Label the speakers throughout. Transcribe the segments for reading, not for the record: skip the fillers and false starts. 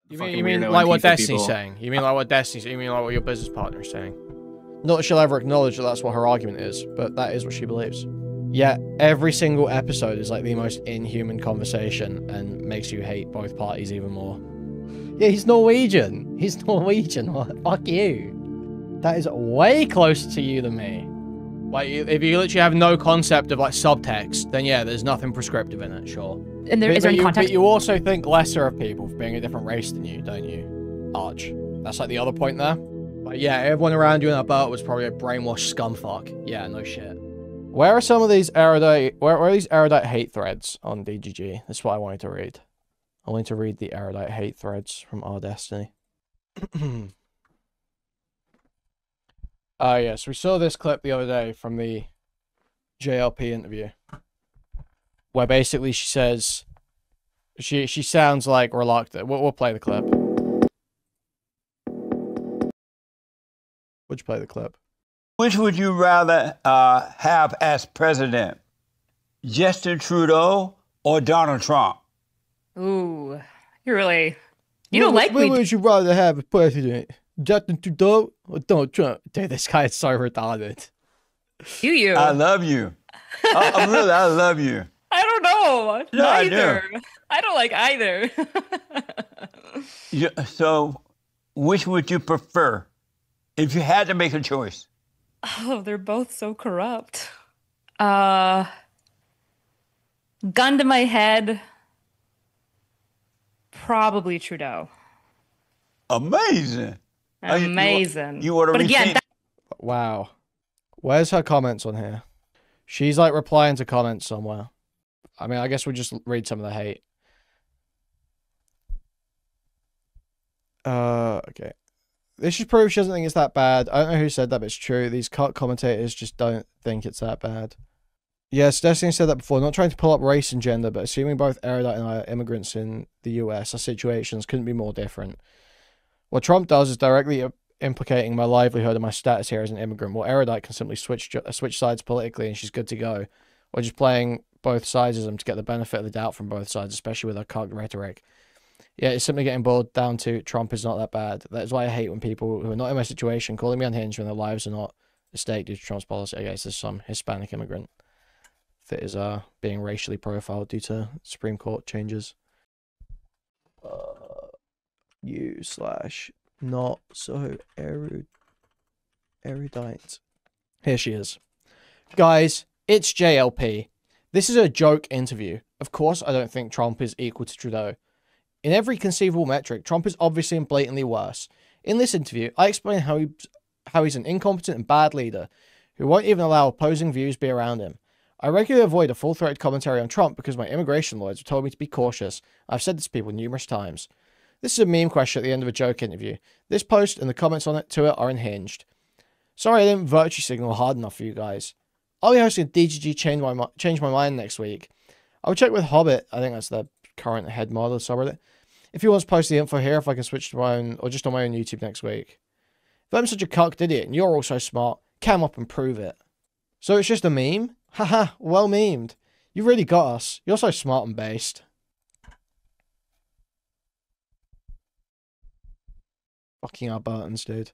Speaker 1: You mean like what Destiny's saying? You mean like what Destiny's? You mean like what your business partner is saying? Not that she'll ever acknowledge that that's what her argument is, but that is what she believes. Yeah, every single episode is like the most inhuman conversation and makes you hate both parties even more. Yeah, he's Norwegian. He's Norwegian. What? Fuck you. That is way closer to you than me. Like, if you literally have no concept of like subtext, then yeah, there's nothing prescriptive in it, sure.
Speaker 2: And is there any context?
Speaker 1: But you also think lesser of people for being a different race than you, don't you? Arch. That's like the other point there. Like, yeah, everyone around you in that boat was probably a brainwashed scumfuck. Yeah, no shit. Where are some of these erudite... Where are these erudite hate threads on DGG? That's what I wanted to read. I wanted to read the erudite hate threads from Our Destiny. Yeah, so we saw this clip the other day from the JLP interview. Where basically she says... She sounds like reluctant. We'll play the clip. Would you play the clip?
Speaker 3: Which would you rather have as president? Justin Trudeau or Donald Trump?
Speaker 2: Ooh, you're really... You don't like me.
Speaker 1: Which would you rather have as president? Justin Trudeau or Donald Trump? Dude, this guy is so retarded.
Speaker 2: Do you?
Speaker 3: I love you. I love you.
Speaker 2: I don't know.
Speaker 3: No,
Speaker 2: Neither.
Speaker 3: I do.
Speaker 2: I don't like either.
Speaker 3: So, which would you prefer if you had to make a choice?
Speaker 2: Oh, they're both so corrupt. Gun to my head, probably Trudeau.
Speaker 3: Amazing.
Speaker 2: Amazing.
Speaker 3: You want to
Speaker 2: but again,
Speaker 1: wow. Where's her comments on here? She's like replying to comments somewhere. I mean, I guess we'll just read some of the hate. Okay. This just proves she doesn't think it's that bad. I don't know who said that, but it's true. These commentators just don't think it's that bad. Yes, Destiny said that before. Not trying to pull up race and gender, but assuming both erudite and I are immigrants in the US, our situations couldn't be more different. What Trump does is directly implicating my livelihood and my status here as an immigrant. While erudite can simply switch sides politically and she's good to go. Or just playing both sides of them to get the benefit of the doubt from both sides, especially with her cucked rhetoric. Yeah, it's simply getting boiled down to Trump is not that bad. That's why I hate when people who are not in my situation calling me unhinged when their lives are not at stake due to Trump's policy. I guess there's some Hispanic immigrant that is being racially profiled due to Supreme Court changes. You/not so erudite. Here she is. Guys, it's JLP. This is a joke interview. Of course, I don't think Trump is equal to Trudeau. In every conceivable metric, Trump is obviously and blatantly worse. In this interview, I explain how he's an incompetent and bad leader who won't even allow opposing views be around him. I regularly avoid a full-throated commentary on Trump because my immigration lawyers have told me to be cautious. I've said this to people numerous times. This is a meme question at the end of a joke interview. This post and the comments on it to it are unhinged. Sorry I didn't virtue signal hard enough for you guys. I'll be hosting a DGG Change My Mind next week. I'll check with Hobbit. I think that's the current head model subreddit. If he wants to post the info here, if I can switch to my own, or just on my own YouTube next week. If I'm such a cucked idiot and you're all so smart, cam up and prove it. So it's just a meme? Haha, well memed. You really got us. You're so smart and based. Fucking Albertans, dude.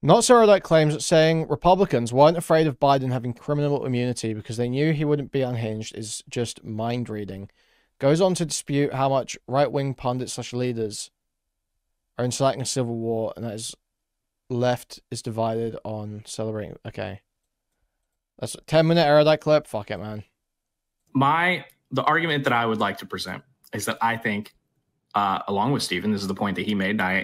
Speaker 1: Not so erudite claims that saying Republicans weren't afraid of Biden having criminal immunity because they knew he wouldn't be unhinged is just mind reading. Goes on to dispute how much right-wing pundits/leaders are inciting a civil war and that is left is divided on celebrating. Okay. That's a 10-minute erudite clip. Fuck it, man.
Speaker 4: The argument that I would like to present is that I think, along with Stephen, this is the point that he made. I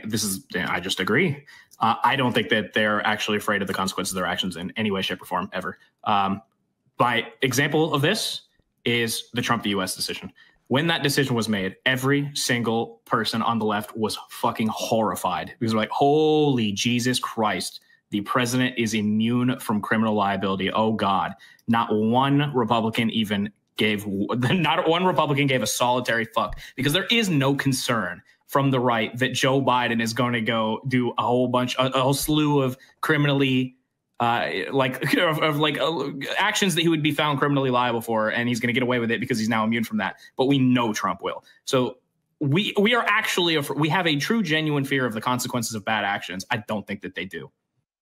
Speaker 4: just agree. I don't think that they're actually afraid of the consequences of their actions in any way, shape, or form ever. By example of this is the Trump v. US decision. When that decision was made, every single person on the left was fucking horrified because they're like, holy Jesus Christ, the president is immune from criminal liability. Oh God, not one Republican gave a solitary fuck because there is no concern from the right that Joe Biden is going to go do a whole slew of criminally actions that he would be found criminally liable for, and he's going to get away with it because he's now immune from that. But we know Trump will. So we are actually we have a true genuine fear of the consequences of bad actions. I don't think that they do,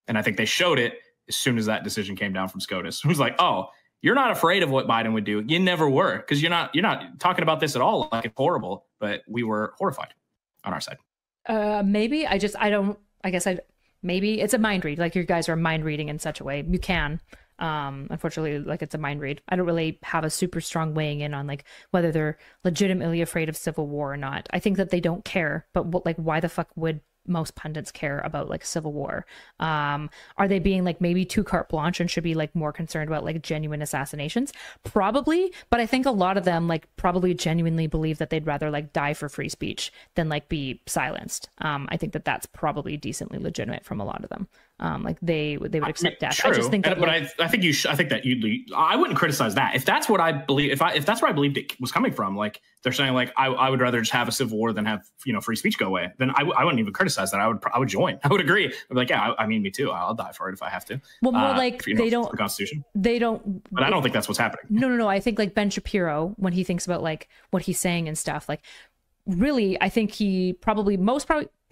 Speaker 4: and I think they showed it as soon as that decision came down from SCOTUS. It was like, oh, you're not afraid of what Biden would do. You never were, because you're not talking about this at all like it's horrible. But we were horrified on our side.
Speaker 5: Maybe maybe it's a mind read. Like, you guys are mind reading in such a way. You can. Unfortunately, like, it's a mind read. I don't really have a super strong weighing in on like whether they're legitimately afraid of civil war or not. I think that they don't care, but why the fuck would most pundits care about like civil war? Are they being like maybe too carte blanche and should be like more concerned about like genuine assassinations? Probably, but I think a lot of them like probably genuinely believe that they'd rather like die for free speech than like be silenced. I think that that's probably decently legitimate from a lot of them. Like they would accept death.
Speaker 4: True.
Speaker 5: I just think that,
Speaker 4: but I think I wouldn't criticize that if that's what I believe. If that's where I believed it was coming from, like they're saying, like I would rather just have a civil war than have free speech go away. Then I wouldn't even criticize that. I would join. I would agree. I'd be like, yeah, I mean, me too. I'll die for it if I have to.
Speaker 5: Well, more like they don't.
Speaker 4: The Constitution.
Speaker 5: They don't.
Speaker 4: But I don't think that's what's happening.
Speaker 5: No. I think like Ben Shapiro, when he thinks about like what he's saying and stuff, like really, I think he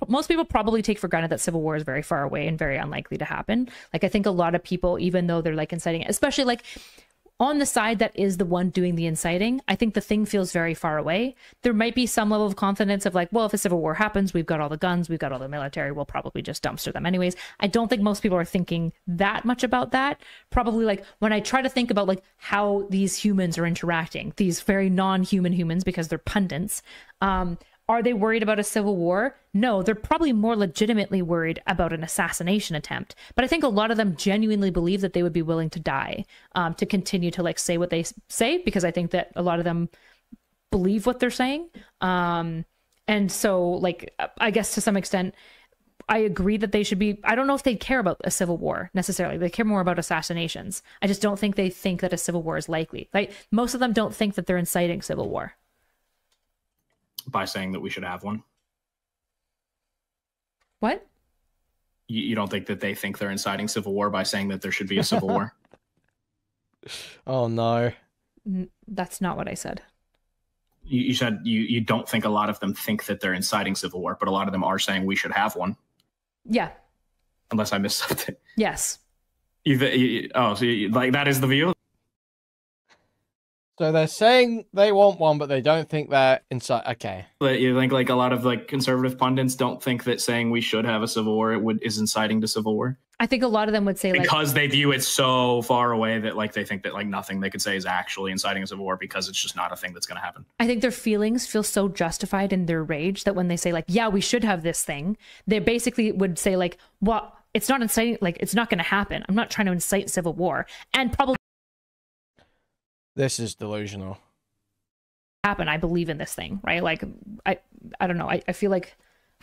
Speaker 5: most people probably take for granted that civil war is very far away and very unlikely to happen. Like, I think a lot of people, even though they're like inciting, especially like on the side that is the one doing the inciting, I think the thing feels very far away. There might be some level of confidence of like, well, if a civil war happens, we've got all the guns, we've got all the military, we'll probably just dumpster them anyways. I don't think most people are thinking that much about that. Probably like when I try to think about like how these humans are interacting, these very non-human humans, because they're pundits, are they worried about a civil war? No, they're probably more legitimately worried about an assassination attempt. But I think a lot of them genuinely believe that they would be willing to die to continue to like say what they say, because I think that a lot of them believe what they're saying. And so like, I guess to some extent, I agree that they should be, I don't know if they care about a civil war necessarily. They care more about assassinations. I just don't think they think that a civil war is likely. Like, most of them don't think that they're inciting civil war.
Speaker 4: By saying that we should have one.
Speaker 5: What?
Speaker 4: You don't think that they think they're inciting civil war by saying that there should be a civil war?
Speaker 1: Oh no.
Speaker 5: That's not what I said.
Speaker 4: You said you don't think a lot of them think that they're inciting civil war, but a lot of them are saying we should have one.
Speaker 5: Yeah.
Speaker 4: Unless I missed something.
Speaker 5: Yes.
Speaker 4: So like that is the view?
Speaker 1: So they're saying they want one, but they don't think that inside. Okay.
Speaker 4: But you think like a lot of like conservative pundits don't think that saying we should have a civil war is inciting to civil war?
Speaker 5: I think a lot of them would say
Speaker 4: because they view it so far away that like they think that like nothing they could say is actually inciting a civil war because it's just not a thing that's going to happen.
Speaker 5: I think their feelings feel so justified in their rage that when they say like, yeah, we should have this thing, they basically would say like, well, it's not inciting, like it's not going to happen. I'm not trying to incite civil war, and probably.
Speaker 1: This is delusional.
Speaker 5: Happen. I believe in this thing, right? Like, I don't know. I feel like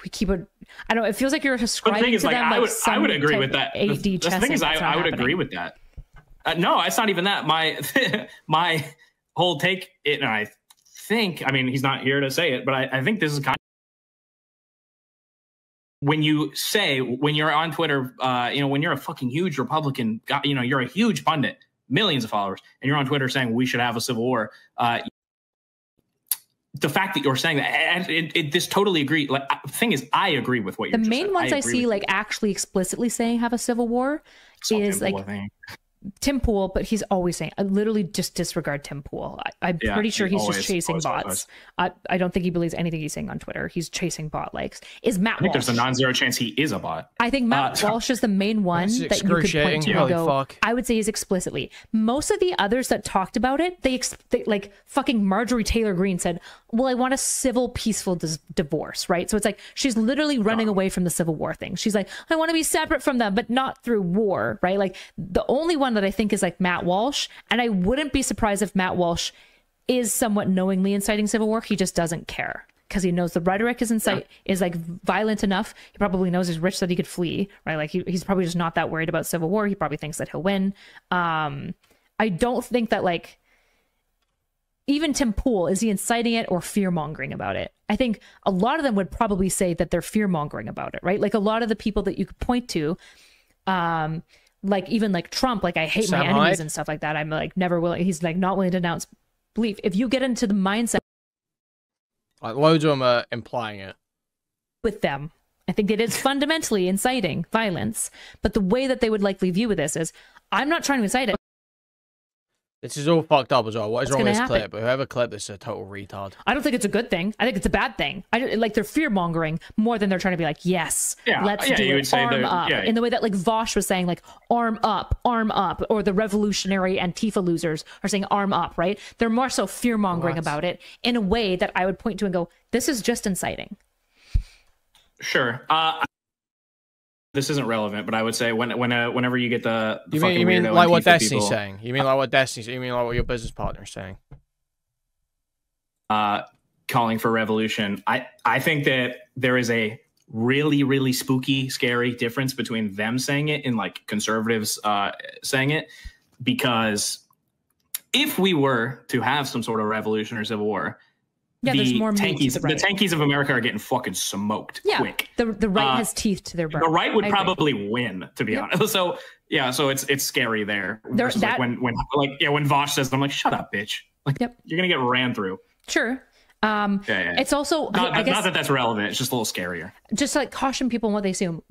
Speaker 5: we keep it. I don't know. It feels like you're ascribing to them.
Speaker 4: I would agree with that. The thing is, I would agree with that. No, it's not even that. My whole take, and I think, I mean, he's not here to say it, but I think this is kind of when you say, when you're on Twitter, when you're a fucking huge Republican, you're a huge pundit, millions of followers, and you're on Twitter saying we should have a civil war. The fact that you're saying that, and this totally agree. Like, the thing is, I agree with what you're saying. The main
Speaker 5: ones I see like actually explicitly saying have a civil war is like Tim Pool, but he's always saying, I literally just disregard Tim Pool. I'm pretty sure he's just chasing bots. I don't think he believes anything he's saying on Twitter. He's chasing bot likes. Is Matt Walsh?
Speaker 4: I think there's a non-zero chance he is a bot.
Speaker 5: I think Matt Walsh is the main one that you could point to and go, fuck. I would say is explicitly. Most of the others that talked about it, they like fucking Marjorie Taylor Greene said, well, I want a civil, peaceful divorce, right? So it's like, she's literally running away from the Civil War thing. She's like, I want to be separate from them, but not through war, right? Like, the only one that I think is like Matt Walsh, and I wouldn't be surprised if Matt Walsh is somewhat knowingly inciting civil war. He just doesn't care because he knows the rhetoric is like violent enough. He probably knows he's rich that he could flee, right? Like he's probably just not that worried about civil war. He probably thinks that he'll win. I don't think that like even Tim Pool, is he inciting it or fear mongering about it? I think a lot of them would probably say that they're fear mongering about it, right? Like a lot of the people that you could point to, like even like Trump, like I hate my enemies and stuff like that. I'm like never willing. He's like not willing to announce belief. If you get into the mindset,
Speaker 1: Like, loads of them are implying it.
Speaker 5: with them. I think it is fundamentally inciting violence, but the way that they would likely view this is, I'm not trying to incite it.
Speaker 1: This is all fucked up as well. What is
Speaker 5: What's
Speaker 1: wrong with
Speaker 5: gonna
Speaker 1: this
Speaker 5: happen?
Speaker 1: clip? Whoever clipped this is a total retard.
Speaker 5: I don't think it's a good thing. I think it's a bad thing. Like they're fear mongering more than they're trying to be like, yes, let's do
Speaker 4: you would
Speaker 5: it.
Speaker 4: say
Speaker 5: Arm up. In the way that like Vosh was saying, like arm up, or the revolutionary Antifa losers are saying arm up, right? They're more so fear mongering about it in a way that I would point to and go, this is just inciting.
Speaker 4: Sure. This isn't relevant, but I would say whenever you get the
Speaker 1: You
Speaker 4: fucking
Speaker 1: mean
Speaker 4: weirdo
Speaker 1: like what
Speaker 4: Antifa
Speaker 1: Destiny's
Speaker 4: people,
Speaker 1: saying? You mean like what Destiny's? You mean like what your business partner is saying?
Speaker 4: calling for revolution, I think that there is a really, really spooky, scary difference between them saying it and like conservatives saying it, because if we were to have some sort of revolution or civil war,
Speaker 5: there's more
Speaker 4: tankies,
Speaker 5: the right.
Speaker 4: the tankies of America are getting fucking smoked quick.
Speaker 5: The right has teeth to their bone.
Speaker 4: The right would probably win, to be honest. So yeah, so it's scary there. Versus like when Vosh says, I'm like, shut up, bitch. Like you're gonna get ran through.
Speaker 5: Sure. It's also
Speaker 4: not that that's relevant. It's just a little scarier.
Speaker 5: Just like caution people on what they assume.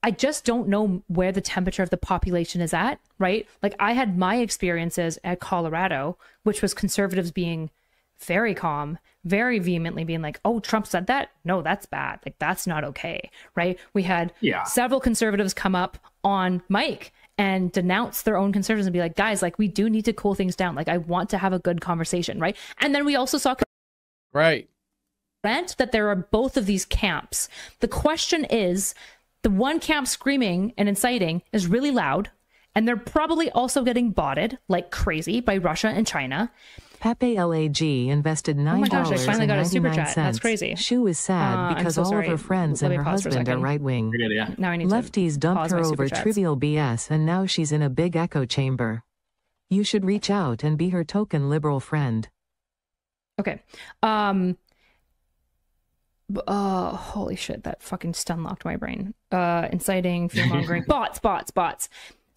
Speaker 5: I just don't know where the temperature of the population is at, right? Like I had my experiences at Colorado, which was conservatives being very calm, very vehemently being like, oh, Trump said that? No, that's bad. Like, that's not okay, right? We had several conservatives come up on mic and denounce their own conservatives and be like, guys, like, we do need to cool things down. Like, I want to have a good conversation, right? And then we also saw that there are both of these camps. The question is, the one camp screaming and inciting is really loud, and they're probably also getting botted like crazy by Russia and China.
Speaker 6: Pepe LAG invested $9.99.
Speaker 5: Oh my gosh, I finally got a super chat. That's crazy.
Speaker 6: Shu is sad because all of her friends and her husband are right-wing.
Speaker 5: Now I need
Speaker 6: Lefties dumped her over trivial BS and now she's in a big echo chamber. You should reach out and be her token liberal friend.
Speaker 5: Okay. Holy shit, that fucking stun locked my brain. Inciting, fear-mongering. bots.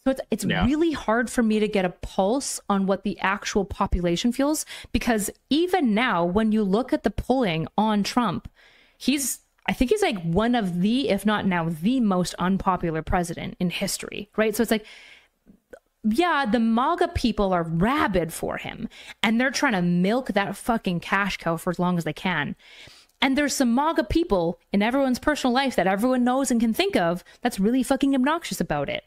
Speaker 5: So it's really hard for me to get a pulse on what the actual population feels, because even now, when you look at the polling on Trump, I think he's like one of the, if not now, the most unpopular president in history, right? So it's like, yeah, the MAGA people are rabid for him, and they're trying to milk that fucking cash cow for as long as they can. And there's some MAGA people in everyone's personal life that everyone knows and can think of that's really fucking obnoxious about it.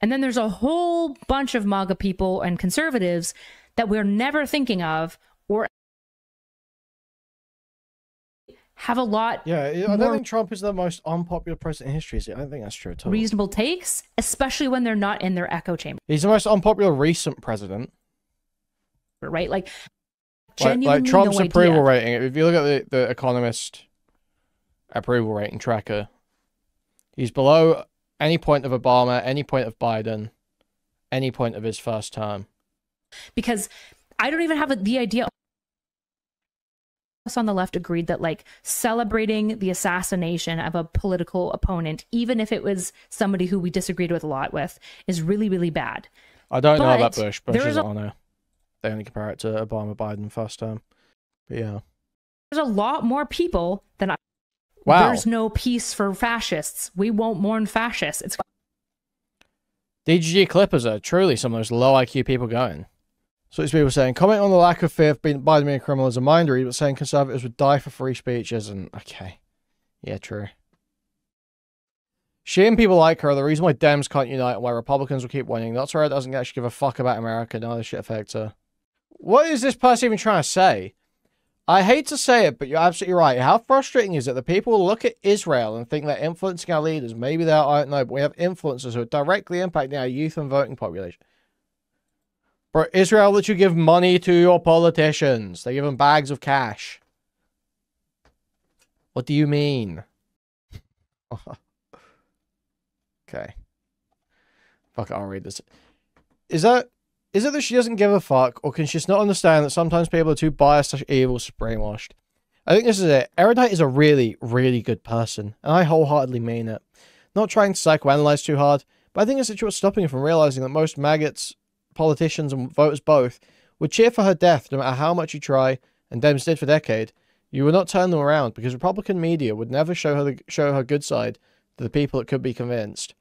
Speaker 5: And then there's a whole bunch of MAGA people and conservatives that we're never thinking of or have a lot.
Speaker 1: Yeah, I don't think Trump is the most unpopular president in history. I don't think that's true at all.
Speaker 5: Reasonable takes, especially when they're not in their echo chamber.
Speaker 1: He's the most unpopular recent president.
Speaker 5: Right? Like
Speaker 1: Trump's approval rating. If you look at the Economist approval rating tracker, he's below any point of Obama, any point of Biden, any point of his first term.
Speaker 5: Because I don't even have the idea. Us on the left agreed that like celebrating the assassination of a political opponent, even if it was somebody who we disagreed with a lot with, is really, really bad.
Speaker 1: I don't know about Bush. Bush isn't on there. They only compare it to Obama, Biden first term. But yeah.
Speaker 5: There's a lot more people than I.
Speaker 1: Wow.
Speaker 5: There's no peace for fascists. We won't mourn fascists. It's
Speaker 1: DGG Clippers are truly some of those low IQ people going. So it's people saying, comment on the lack of fear of Biden being a criminal is a mind read, but saying conservatives would die for free speech isn't. Okay. Yeah, true. She and people like her are the reason why Dems can't unite and why Republicans will keep winning. That's why it doesn't actually give a fuck about America. None of this shit affects her. What is this person even trying to say? I hate to say it, but you're absolutely right. How frustrating is it that people look at Israel and think they're influencing our leaders? Maybe they are, I don't know, but we have influencers who are directly impacting our youth and voting population. Bro, Israel lets you give money to your politicians. They give them bags of cash. What do you mean? Okay. Fuck it, I'll read this. Is it that she doesn't give a fuck, or can she just not understand that sometimes people are too biased, evil, brainwashed? I think this is it. Erudite is a really, really good person, and I wholeheartedly mean it. Not trying to psychoanalyze too hard, but I think it's what's stopping her from realizing that most maggots, politicians, and voters both would cheer for her death no matter how much you try, and Dems did for decades. You will not turn them around because Republican media would never show her good side to the people that could be convinced.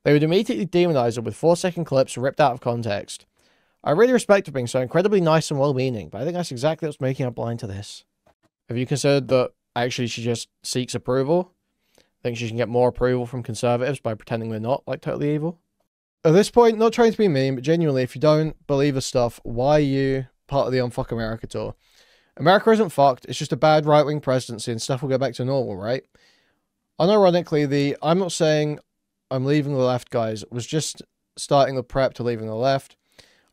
Speaker 1: They would immediately demonize her with 4-second clips ripped out of context. I really respect her being so incredibly nice and well-meaning, but I think that's exactly what's making her blind to this. Have you considered that actually she just seeks approval? Think she can get more approval from conservatives by pretending they're not, like, totally evil? At this point, not trying to be mean, but genuinely, if you don't believe the stuff, why are you part of the Unfuck America tour? America isn't fucked, it's just a bad right-wing presidency and stuff will go back to normal, right? Unironically, I'm not saying I'm leaving the left, guys, was just starting the prep to leaving the left.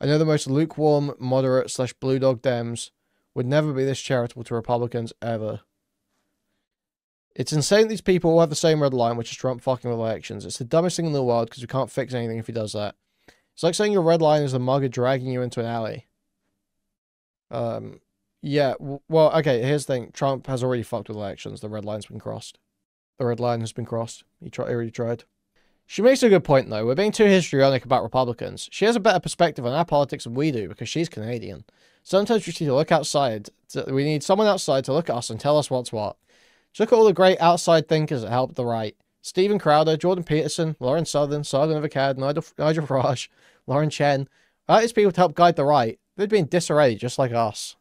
Speaker 1: I know the most lukewarm, moderate / blue dog Dems would never be this charitable to Republicans ever. It's insane these people all have the same red line, which is Trump fucking with elections. It's the dumbest thing in the world because we can't fix anything if he does that. It's like saying your red line is the mugger dragging you into an alley. Yeah, well, okay, here's the thing. Trump has already fucked with elections. The red line's been crossed. The red line has been crossed. He already tried. She makes a good point, though. We're being too histrionic about Republicans. She has a better perspective on our politics than we do because she's Canadian. Sometimes we need to look outside. We need someone outside to look at us and tell us what's what. Just look at all the great outside thinkers that helped the right. Steven Crowder, Jordan Peterson, Lauren Southern, Sargon of Akkad, Nigel Farage, Lauren Chen. Without these people to help guide the right, they'd be in disarray just like us.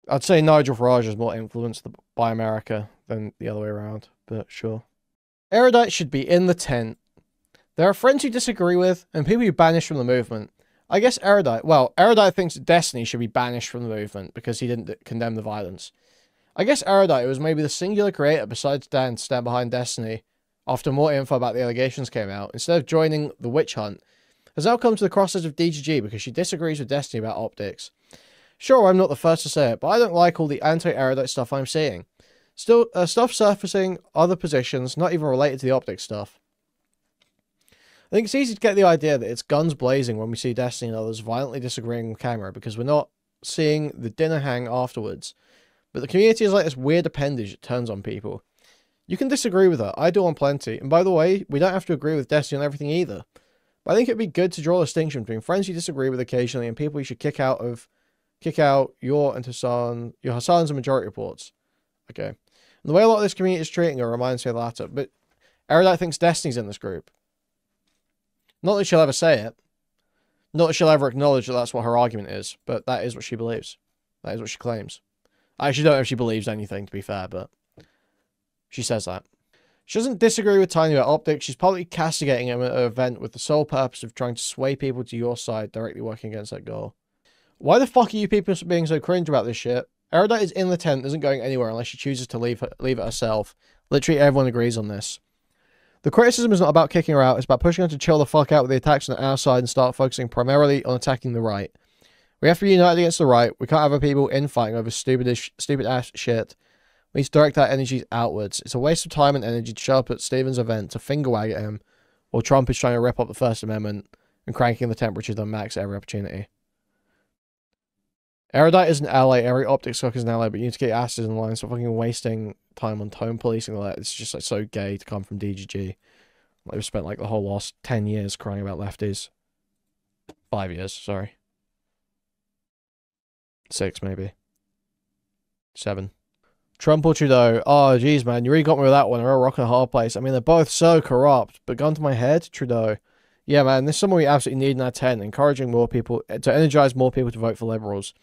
Speaker 1: I'd say Nigel Farage is more influenced by America than the other way around, but sure. Erudite should be in the tent. There are friends you disagree with, and people you banish from the movement. I guess Erudite thinks Destiny should be banished from the movement because he didn't condemn the violence. I guess Erudite was maybe the singular creator besides Dan to stand behind Destiny after more info about the allegations came out, instead of joining the witch hunt, has now come to the crosses of DGG because she disagrees with Destiny about optics. Sure, I'm not the first to say it, but I don't like all the anti-Erudite stuff I'm seeing. Still, stuff surfacing other positions, not even related to the optics stuff. I think it's easy to get the idea that it's guns blazing when we see Destiny and others violently disagreeing on camera because we're not seeing the dinner hang afterwards. But the community is like this weird appendage that turns on people. You can disagree with her, I do on plenty, and by the way, we don't have to agree with Destiny on everything either. But I think it'd be good to draw a distinction between friends you disagree with occasionally and people you should kick out your and Hassan's and majority reports. Okay. And the way a lot of this community is treating her reminds me of the latter, but Erudite thinks Destiny's in this group. Not that she'll ever say it. Not that she'll ever acknowledge that that's what her argument is, but that is what she believes. That is what she claims. I actually don't know if she believes anything, to be fair, but she says that. She doesn't disagree with Tiny about optics. She's publicly castigating him at an event with the sole purpose of trying to sway people to your side, directly working against that goal. Why the fuck are you people being so cringe about this shit? Erudite is in the tent, isn't going anywhere unless she chooses to leave it herself. Literally everyone agrees on this. The criticism is not about kicking her out, it's about pushing her to chill the fuck out with the attacks on our side and start focusing primarily on attacking the right. We have to be united against the right. We can't have our people infighting over stupid ass shit. We need to direct our energies outwards. It's a waste of time and energy to show up at Stephen's event to finger wag at him while Trump is trying to rip up the First Amendment and cranking the temperature to the max every opportunity. Erudite is an ally, every optics cock is an ally, but you need to get your asses in line, so fucking wasting time on tone policing like that. It's just like so gay to come from DGG. Like, we've spent like the whole last 10 years crying about lefties. 5 years, sorry. 6 maybe. 7. Trump or Trudeau? Oh geez man, you really got me with that one. We're a rock and a hard place. I mean, they're both so corrupt, but gun to my head, Trudeau. Yeah, man, this is someone we absolutely need in our tent, encouraging more people, to energize more people to vote for Liberals.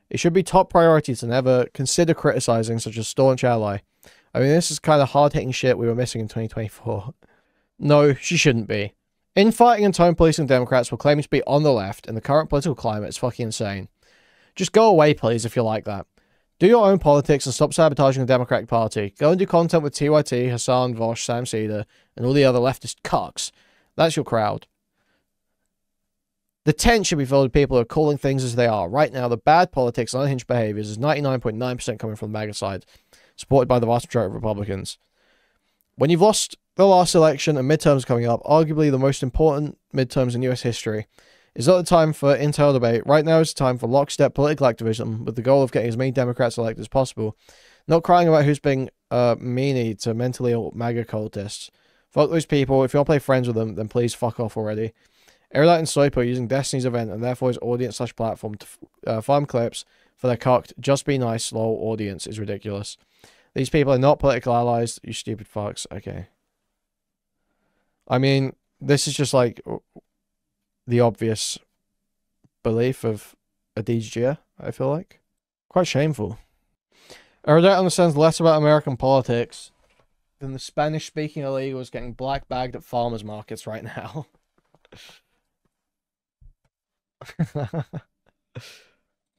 Speaker 1: It should be top priority to never consider criticizing such a staunch ally. I mean, this is kind of hard-hitting shit we were missing in 2024. No, she shouldn't be. Infighting and tone policing Democrats while claiming to be on the left in the current political climate is fucking insane. Just go away, please, if you like that. Do your own politics and stop sabotaging the Democratic Party. Go and do content with TYT, Hassan, Vosh, Sam Cedar, and all the other leftist cucks. That's your crowd. The tent should be filled with people who are calling things as they are. Right now, the bad politics and unhinged behaviors is 99.9% coming from the MAGA side, supported by the vast majority of Republicans. When you've lost the last election and midterms coming up, arguably the most important midterms in US history, it's not the time for internal debate. Right now is the time for lockstep political activism with the goal of getting as many Democrats elected as possible. Not crying about who's being meanie to mentally ill MAGA cultists. Fuck those people. If you want to play friends with them, then please fuck off already. Erudite and Sloipo using Destiny's event and therefore his audience/platform to farm clips for their cocked just be nice lol audience is ridiculous. These people are not political allies, you stupid fucks. Okay. I mean, this is just like the obvious belief of a DGer, I feel like. Quite shameful. Erudite understands less about American politics than the Spanish-speaking illegals getting black-bagged at farmers markets right now.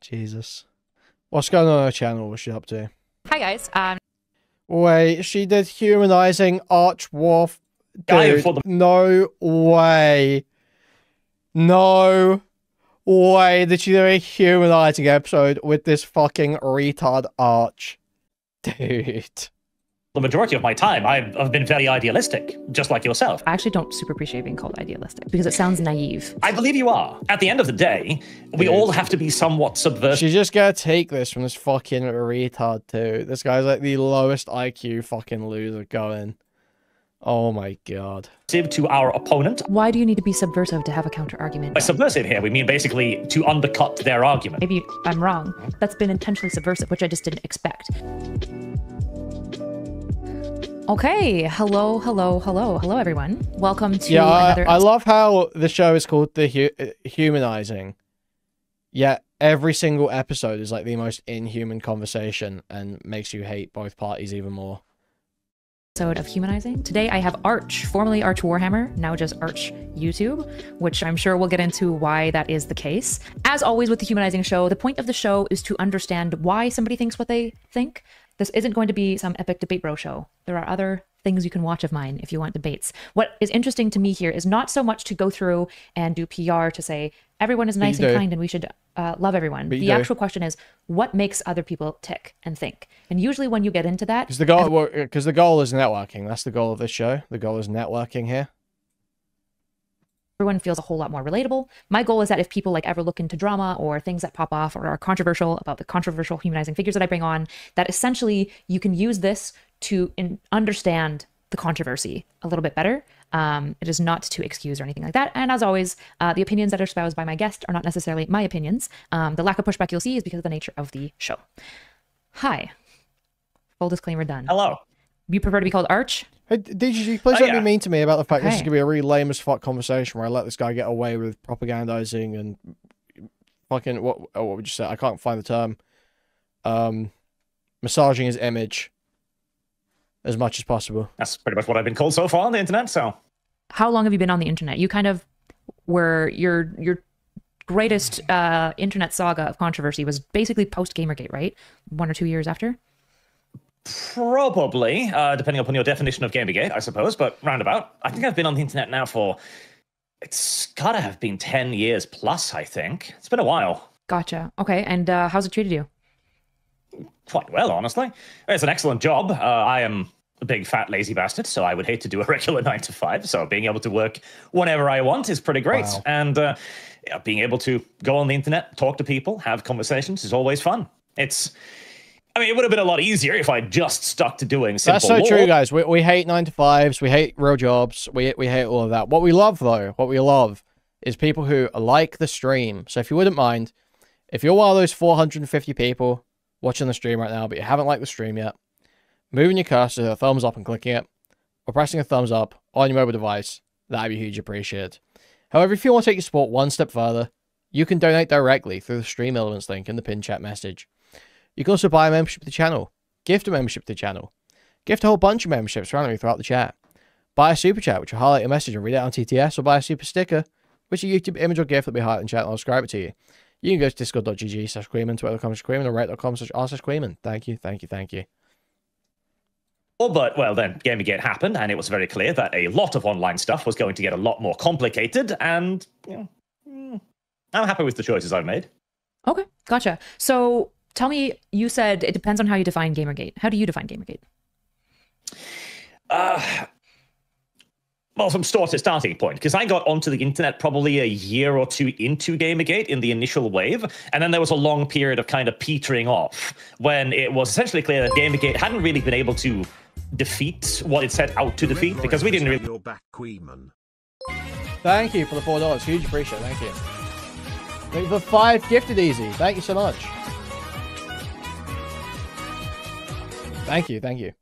Speaker 1: Jesus. What's going on her channel? What's she up to?
Speaker 7: Hi guys.
Speaker 1: Wait, she did humanizing Archwarf. Dude, no way. No way did she do a humanizing episode with this fucking retard Arch. Dude.
Speaker 8: The majority of my time, I've been very idealistic, just like yourself.
Speaker 5: I actually don't super appreciate being called idealistic because it sounds naive.
Speaker 8: I believe you are. At the end of the day, we all have to be somewhat subversive.
Speaker 1: She's just gonna take this from this fucking retard too. This guy's like the lowest IQ fucking loser going. Oh my god.
Speaker 8: To our opponent.
Speaker 5: Why do you need to be subversive to have a counter argument?
Speaker 8: By subversive here, we mean basically to undercut their argument.
Speaker 5: Maybe I'm wrong. That's been intentionally subversive, which I just didn't expect. Okay, hello everyone. Welcome to another
Speaker 1: I love how the show is called The Humanizing. Yet every single episode is like the most inhuman conversation and makes you hate both parties even more.
Speaker 5: Episode of Humanizing. Today I have Arch, formerly Arch Warhammer, now just Arch YouTube, which I'm sure we'll get into why that is the case. As always with the Humanizing show, the point of the show is to understand why somebody thinks what they think. This isn't going to be some epic debate bro show. There are other things you can watch of mine if you want debates. What is interesting to me here is not so much to go through and do PR to say everyone is nice and kind and we should love everyone. The actual question is what makes other people tick and think. And usually when you get into that,
Speaker 1: because the goal is networking. That's the goal of this show. The goal is networking here.
Speaker 5: Everyone feels a whole lot more relatable. My goal is that if people like ever look into drama or things that pop off or are controversial about the controversial humanizing figures that I bring on, that essentially you can use this to understand the controversy a little bit better. It is not to excuse or anything like that. And as always, the opinions that are espoused by my guest are not necessarily my opinions. The lack of pushback you'll see is because of the nature of the show. Hi. Full disclaimer done.
Speaker 8: Hello.
Speaker 5: You prefer to be called Arch?
Speaker 1: Hey, DGG, please don't be mean to me about the fact this is going to be a really lame as fuck conversation where I let this guy get away with propagandizing and fucking, what would you say? I can't find the term. Massaging his image as much as possible.
Speaker 8: That's pretty much what I've been called so far on the internet, so.
Speaker 5: How long have you been on the internet? You kind of were, your greatest internet saga of controversy was basically post-Gamergate, right? 1 or 2 years after?
Speaker 8: Probably, depending upon your definition of Gamergate, I suppose, but roundabout. I think I've been on the internet now for, it's gotta have been 10 years plus, I think. It's been a while.
Speaker 5: Gotcha. Okay, and how's it treated you?
Speaker 8: Quite well, honestly. It's an excellent job. I am a big, fat, lazy bastard, so I would hate to do a regular 9 to 5, so being able to work whenever I want is pretty great. Wow. And being able to go on the internet, talk to people, have conversations is always fun. I mean, it would have been a lot easier if I just stuck to doing simple
Speaker 1: That's so true, guys. We hate 9 to 5s. We hate real jobs. We hate all of that. What we love, though, is people who like the stream. So if you wouldn't mind, if you're one of those 450 people watching the stream right now, but you haven't liked the stream yet, moving your cursor to a thumbs up and clicking it, or pressing a thumbs up on your mobile device, that'd be hugely appreciated. However, if you want to take your support one step further, you can donate directly through the Stream Elements link in the pinned chat message. You can also buy a membership to the channel, gift a membership to the channel, gift a whole bunch of memberships randomly throughout the chat, buy a super chat, which will highlight your message and read it out on TTS, or buy a super sticker, which is a YouTube image or gift that will be highlighted in chat and I'll subscribe it to you. You can go to discord.gg/Queeman, twitter.com/Queeman, or reddit.com/r/Queeman. Thank you.
Speaker 8: Oh, but, well, then Gamergate happened, and it was very clear that a lot of online stuff was going to get a lot more complicated, and, you know, I'm happy with the choices I've made.
Speaker 5: Okay, gotcha. So, tell me, you said it depends on how you define Gamergate. How do you define Gamergate?
Speaker 8: Well, from starting point, because I got onto the internet probably a year or two into Gamergate in the initial wave, and then there was a long period of kind of petering off when it was essentially clear that Gamergate hadn't really been able to defeat what it set out to defeat, because we didn't really...
Speaker 1: Thank you for the $4. Huge appreciate. Thank you. Thank you for 5 gifted easy. Thank you so much. Thank you. Thank you.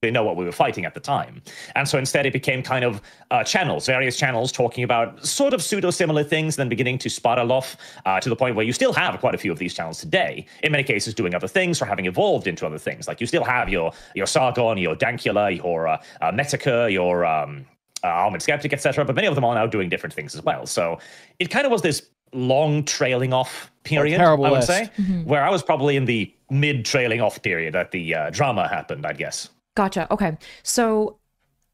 Speaker 8: Know what we were fighting at the time. And so instead it became kind of channels, various channels talking about sort of pseudo-similar things, then beginning to spiral off to the point where you still have quite a few of these channels today, in many cases doing other things or having evolved into other things. Like you still have your Sargon, your Dankula, your Metica, your Armored Skeptic, etc., but many of them are now doing different things as well. So it kind of was this long trailing off period, I would say, where I was probably in the mid-trailing off period that the drama happened, I guess.
Speaker 5: Gotcha. Okay. So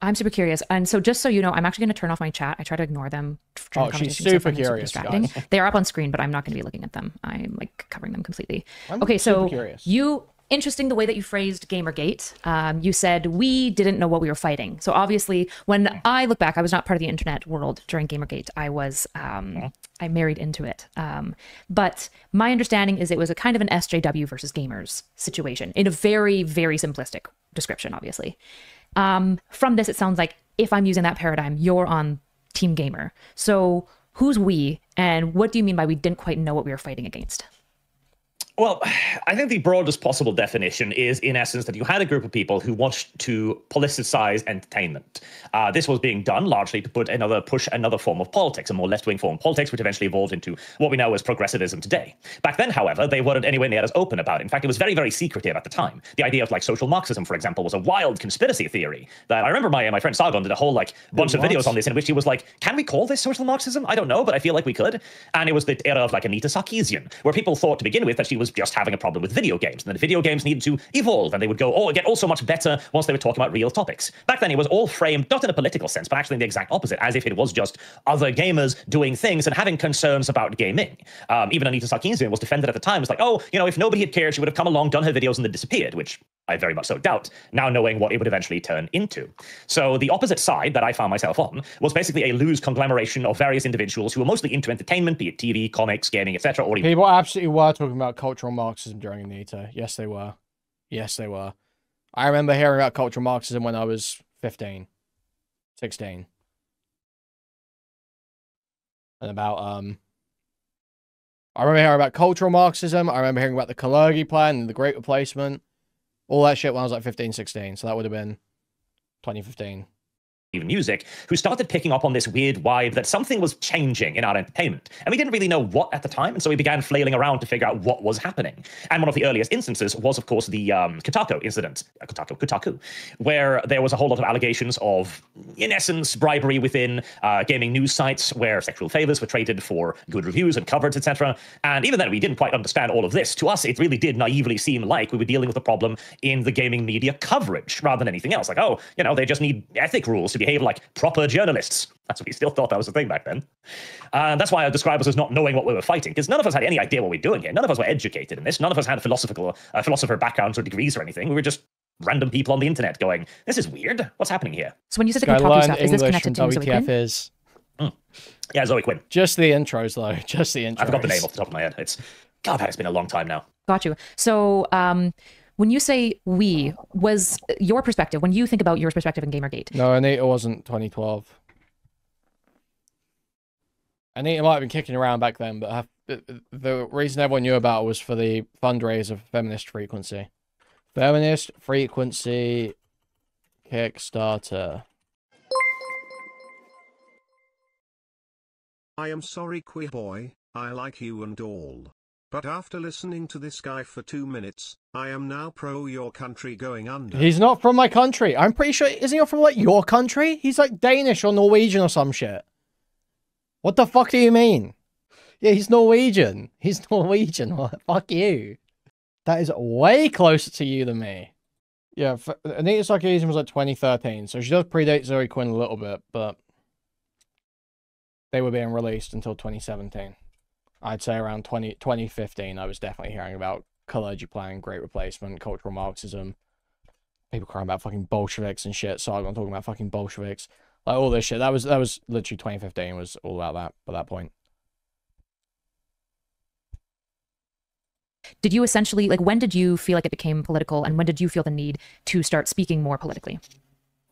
Speaker 5: I'm super curious. And so just so you know, I'm actually going to turn off my chat. I try to ignore them.
Speaker 1: Oh, she's super curious, guys.
Speaker 5: They are up on screen, but I'm not going to be looking at them. I'm like covering them completely. Okay. So interesting the way that you phrased Gamergate. You said we didn't know what we were fighting. So obviously when I look back, I was not part of the internet world during Gamergate. I was, I married into it. But my understanding is it was a kind of an SJW versus gamers situation in a very, very simplistic description, obviously. From this, it sounds like if I'm using that paradigm, you're on Team Gamer. So who's we, and what do you mean by we didn't quite know what we were fighting against?
Speaker 8: Well, I think the broadest possible definition is, in essence, that you had a group of people who wanted to politicize entertainment. This was being done largely to push another form of politics, a more left-wing form of politics, which eventually evolved into what we know as progressivism today. Back then, however, they weren't anywhere near as open about it. In fact, it was very, very secretive at the time. The idea of like social Marxism, for example, was a wild conspiracy theory that I remember my friend Sargon did a whole bunch of videos on this in which he was like, can we call this social Marxism? I don't know, but I feel like we could. And it was the era of like Anita Sarkeesian, where people thought to begin with that she was just having a problem with video games, and then the video games needed to evolve, and they would get so much better once they were talking about real topics. Back then, it was all framed, not in a political sense, but actually in the exact opposite, as if it was just other gamers doing things and having concerns about gaming. Even Anita Sarkeesian was defended at the time, was like, oh, if nobody had cared, she would have come along, done her videos, and then disappeared, which I very much so doubt, now knowing what it would eventually turn into. So the opposite side that I found myself on was basically a loose conglomeration of various individuals who were mostly into entertainment, be it TV, comics, gaming, etc. Or even...
Speaker 1: People absolutely were talking about cultural Marxism during Anita. Yes, they were. Yes, they were. I remember hearing about cultural Marxism when I was 15, 16. And about, I remember hearing about cultural Marxism. I remember hearing about the Kalergi plan and the Great Replacement. All that shit when I was like 15, 16. So that would have been 2015.
Speaker 8: Even music, who started picking up on this weird vibe that something was changing in our entertainment. And we didn't really know what at the time, and so we began flailing around to figure out what was happening. And one of the earliest instances was, of course, the Kotaku incident, Kotaku, where there was a whole lot of allegations of, in essence, bribery within gaming news sites where sexual favors were traded for good reviews and coverage, etc. And even then, we didn't quite understand all of this. To us, it really did naively seem like we were dealing with a problem in the gaming media coverage rather than anything else. Like, oh, they just need ethic rules to behave like proper journalists. That's what we still thought that was a thing back then. That's why I describe us as not knowing what we were fighting, because none of us had any idea what we were doing here. None of us were educated in this. None of us had philosopher backgrounds or degrees or anything. We were just random people on the internet going, this is weird. What's happening here?
Speaker 5: So when you said the Kotaku stuff, is this connected to Zoe Quinn?
Speaker 1: Is...
Speaker 8: Yeah, Zoe Quinn.
Speaker 1: Just the intros, though. Just the intros.
Speaker 8: I forgot the name off the top of my head. God, it's been a long time now.
Speaker 5: Got you. So, when you say we, was your perspective, when you think about your perspective in Gamergate?
Speaker 1: No, Anita wasn't 2012. Anita might have been kicking around back then, but the reason everyone knew about it was for the fundraiser for Feminist Frequency. Feminist Frequency Kickstarter.
Speaker 7: I am sorry, queer boy, I like you and all. But after listening to this guy for 2 minutes, I am now pro your country going under.
Speaker 1: He's not from my country. I'm pretty sure, isn't he from like your country? He's like Danish or Norwegian or some shit. What the fuck do you mean? Yeah, he's Norwegian. He's Norwegian. What? Fuck you. That is way closer to you than me. Yeah, Anita Sarkeesian was like 2013, so she does predate Zoe Quinn a little bit, but they were being released until 2017. I'd say around 2015, I was definitely hearing about Kalergi Plan, Great Replacement, cultural Marxism, people crying about fucking Bolsheviks and shit, Sargon talking about fucking Bolsheviks, like all this shit. That was literally 2015 was all about that by that point.
Speaker 5: Did you essentially, like, when did you feel like it became political, and when did you feel the need to start speaking more politically?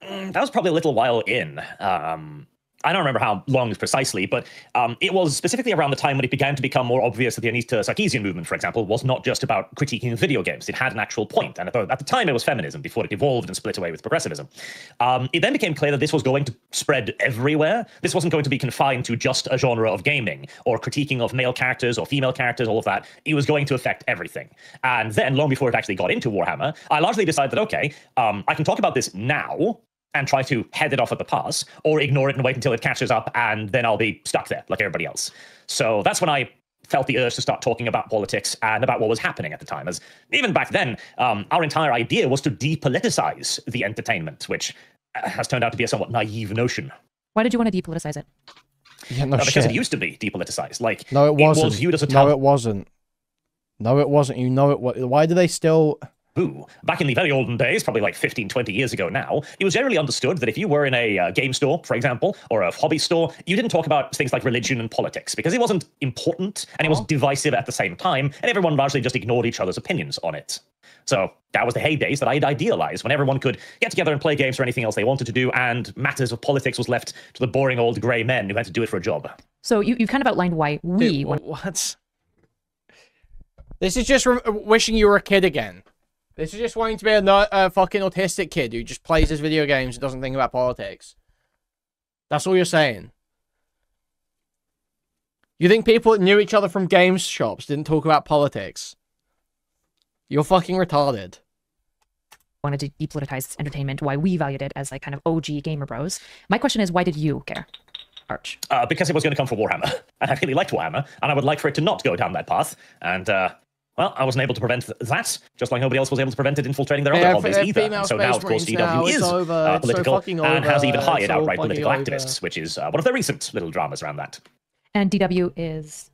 Speaker 8: That was probably a little while in. I don't remember how long precisely, but it was specifically around the time when it began to become more obvious that the Anita Sarkeesian movement, for example, was not just about critiquing video games. It had an actual point. And at the time, it was feminism before it evolved and split away with progressivism. It then became clear that this was going to spread everywhere. This wasn't going to be confined to just a genre of gaming or critiquing of male characters or female characters, all of that. It was going to affect everything. And then, long before it actually got into Warhammer, I largely decided that, okay, I can talk about this now and try to head it off at the pass, or ignore it and wait until it catches up, and then I'll be stuck there like everybody else. So that's when I felt the urge to start talking about politics and about what was happening at the time. As even back then, our entire idea was to depoliticize the entertainment, which has turned out to be a somewhat naive notion.
Speaker 5: Why did you want to depoliticize it?
Speaker 1: Yeah, no
Speaker 8: because
Speaker 1: shit.
Speaker 8: it used to be depoliticized. Like,
Speaker 1: no, it wasn't.
Speaker 8: It was viewed as a
Speaker 1: no, it wasn't. No, it wasn't. You know it was. Why do they still...
Speaker 8: Back in the very olden days, probably like 15, 20 years ago now, it was generally understood that if you were in a game store, for example, or a hobby store, you didn't talk about things like religion and politics because it wasn't important and it was divisive at the same time, and everyone largely just ignored each other's opinions on it. So that was the heydays that I'd idealized, when everyone could get together and play games or anything else they wanted to do, and matters of politics was left to the boring old grey men who had to do it for a job.
Speaker 5: So you kind of outlined why we...
Speaker 1: Dude, what? This is just wishing you were a kid again. This is just wanting to be a fucking autistic kid who just plays his video games and doesn't think about politics. That's all you're saying. You think people that knew each other from games shops didn't talk about politics? You're fucking retarded.
Speaker 5: Wanted to depoliticize entertainment, why we valued it as like kind of OG gamer bros. My question is, why did you care, Arch?
Speaker 8: Because it was going to come from Warhammer, and I really liked Warhammer, and I would like for it to not go down that path, and well, I wasn't able to prevent that, just like nobody else was able to prevent it infiltrating their other hobbies either. And so now, of course, DW is political and has even hired outright political activists, which is one of the recent little dramas around that.
Speaker 5: And DW is?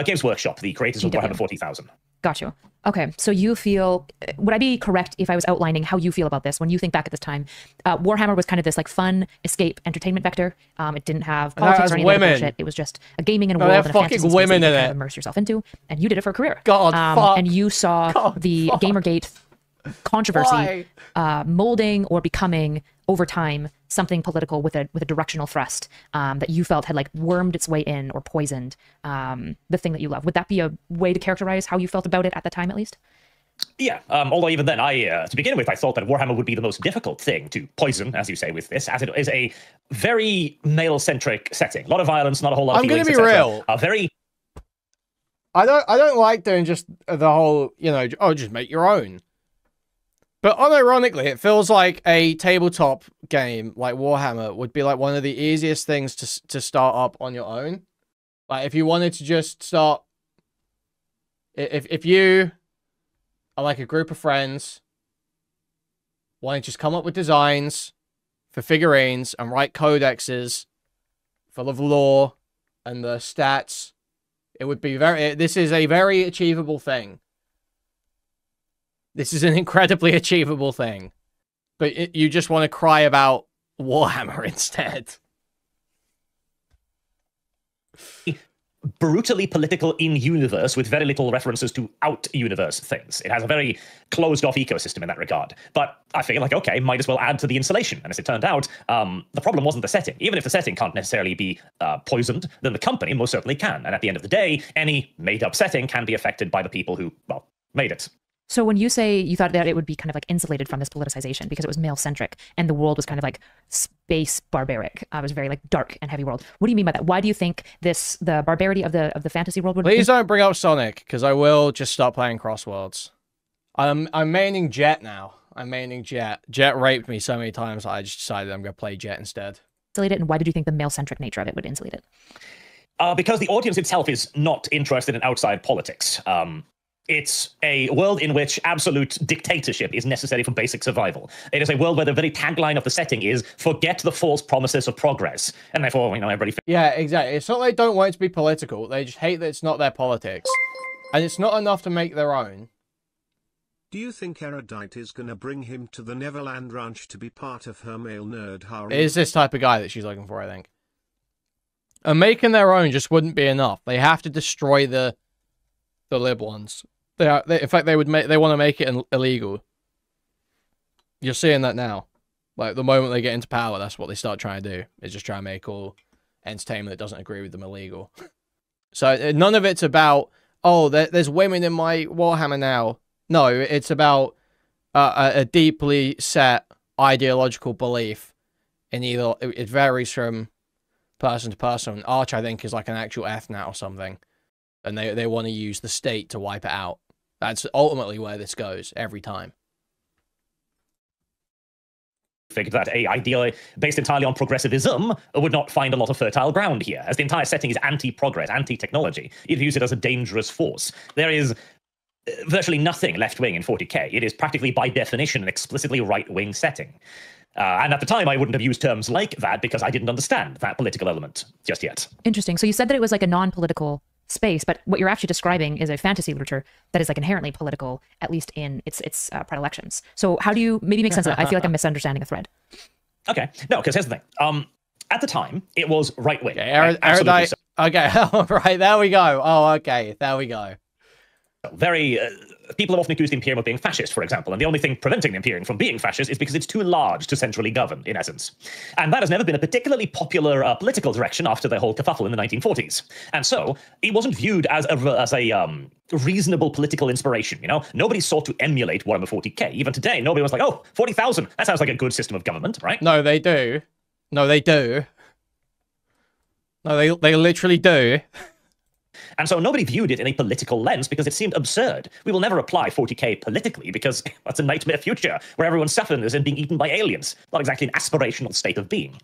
Speaker 8: Games Workshop, the creators of Warhammer 40,000.
Speaker 5: Got you. Okay, so you feel, would I be correct if I was outlining how you feel about this when you think back at this time? Warhammer was kind of this like fun escape entertainment vector. It didn't have politics or any other bullshit. It was just a gaming and a world and a fantasy space that you could kind of immerse yourself into, and you did it for a career.
Speaker 1: Fuck.
Speaker 5: And you saw the Gamergate controversy molding or becoming over time something political with a directional thrust that you felt had like wormed its way in or poisoned the thing that you love. Would that be a way to characterize how you felt about it at the time, at least?
Speaker 8: Yeah, although even then, to begin with, I thought that Warhammer would be the most difficult thing to poison, as you say, with this, as it is a very male-centric setting. A lot of violence, not a whole lot of feelings,
Speaker 1: I'm gonna be real.
Speaker 8: I
Speaker 1: don't like doing just the whole, you know, just make your own. But unironically, it feels like a tabletop game like Warhammer would be like one of the easiest things to start up on your own. Like if you wanted to just start, if you are like a group of friends, wanting to just come up with designs for figurines and write codexes full of lore and the stats, it would be this is a very achievable thing. This is an incredibly achievable thing. But you just want to cry about Warhammer instead.
Speaker 8: Brutally political in-universe with very little references to out-universe things. It has a very closed-off ecosystem in that regard. But I feel like, okay, might as well add to the insulation. And as it turned out, the problem wasn't the setting. Even if the setting can't necessarily be poisoned, then the company most certainly can. And at the end of the day, any made-up setting can be affected by the people who, well, made it.
Speaker 5: So when you say you thought that it would be kind of like insulated from this politicization because it was male-centric and the world was kind of like space barbaric, it was very like dark and heavy world. What do you mean by that? Why do you think the barbarity of the fantasy world would?
Speaker 1: Please don't bring up Sonic, because I will just stop playing Crossworlds. I'm maining Jet now. I'm maining Jet. Jet raped me so many times I just decided I'm going to play Jet instead.
Speaker 5: Insulate it, and why did you think the male-centric nature of it would insulate it?
Speaker 8: Because the audience itself is not interested in outside politics. It's a world in which absolute dictatorship is necessary for basic survival. It is a world where the very tagline of the setting is, forget the false promises of progress. And therefore, you know, everybody...
Speaker 1: Yeah, exactly. It's not like they don't want it to be political. They just hate that it's not their politics. And it's not enough to make their own.
Speaker 7: Do you think Erudite is gonna bring him to the Neverland Ranch to be part of her male nerd harem?
Speaker 1: It is this type of guy that she's looking for, I think. And making their own just wouldn't be enough. They have to destroy the lib ones. In fact, they want to make it illegal. You're seeing that now. Like, the moment they get into power, that's what they start trying to do, is just try and make all entertainment that doesn't agree with them illegal. So none of it's about, oh, there's women in my Warhammer now. No, it's about a deeply set ideological belief in either, it varies from person to person. Arch, I think, is like an actual ethnet or something, and they want to use the state to wipe it out. That's ultimately where this goes every time.
Speaker 8: Figured that a ideal based entirely on progressivism would not find a lot of fertile ground here, as the entire setting is anti-progress, anti-technology. It views it as a dangerous force. There is virtually nothing left-wing in 40k. It is practically, by definition, an explicitly right-wing setting. And at the time, I wouldn't have used terms like that because I didn't understand that political element just yet.
Speaker 5: Interesting. So you said that it was like a non-political space, but what you're actually describing is a fantasy literature that is like inherently political, at least in its predilections. So how do you maybe make sense of that? I feel like I'm misunderstanding a thread.
Speaker 8: Okay, no, because here's the thing. At the time, it was right-wing.
Speaker 1: Okay,
Speaker 8: right?
Speaker 1: So. Okay, right, there we go. Oh, okay, there we go.
Speaker 8: Very people have often accused the Imperium of being fascist, for example, and the only thing preventing the Imperium from being fascist is because it's too large to centrally govern, in essence. And that has never been a particularly popular political direction after the whole kerfuffle in the 1940s. And so it wasn't viewed as a reasonable political inspiration. You know, nobody sought to emulate Warhammer 40k. Even today, nobody was like, "Oh, 40,000. That sounds like a good system of government, right?"
Speaker 1: No, they do. No, they do. No, they literally do.
Speaker 8: And so nobody viewed it in a political lens because it seemed absurd. We will never apply 40k politically because that's a nightmare future where everyone's suffering and being eaten by aliens. Not exactly an aspirational state of being.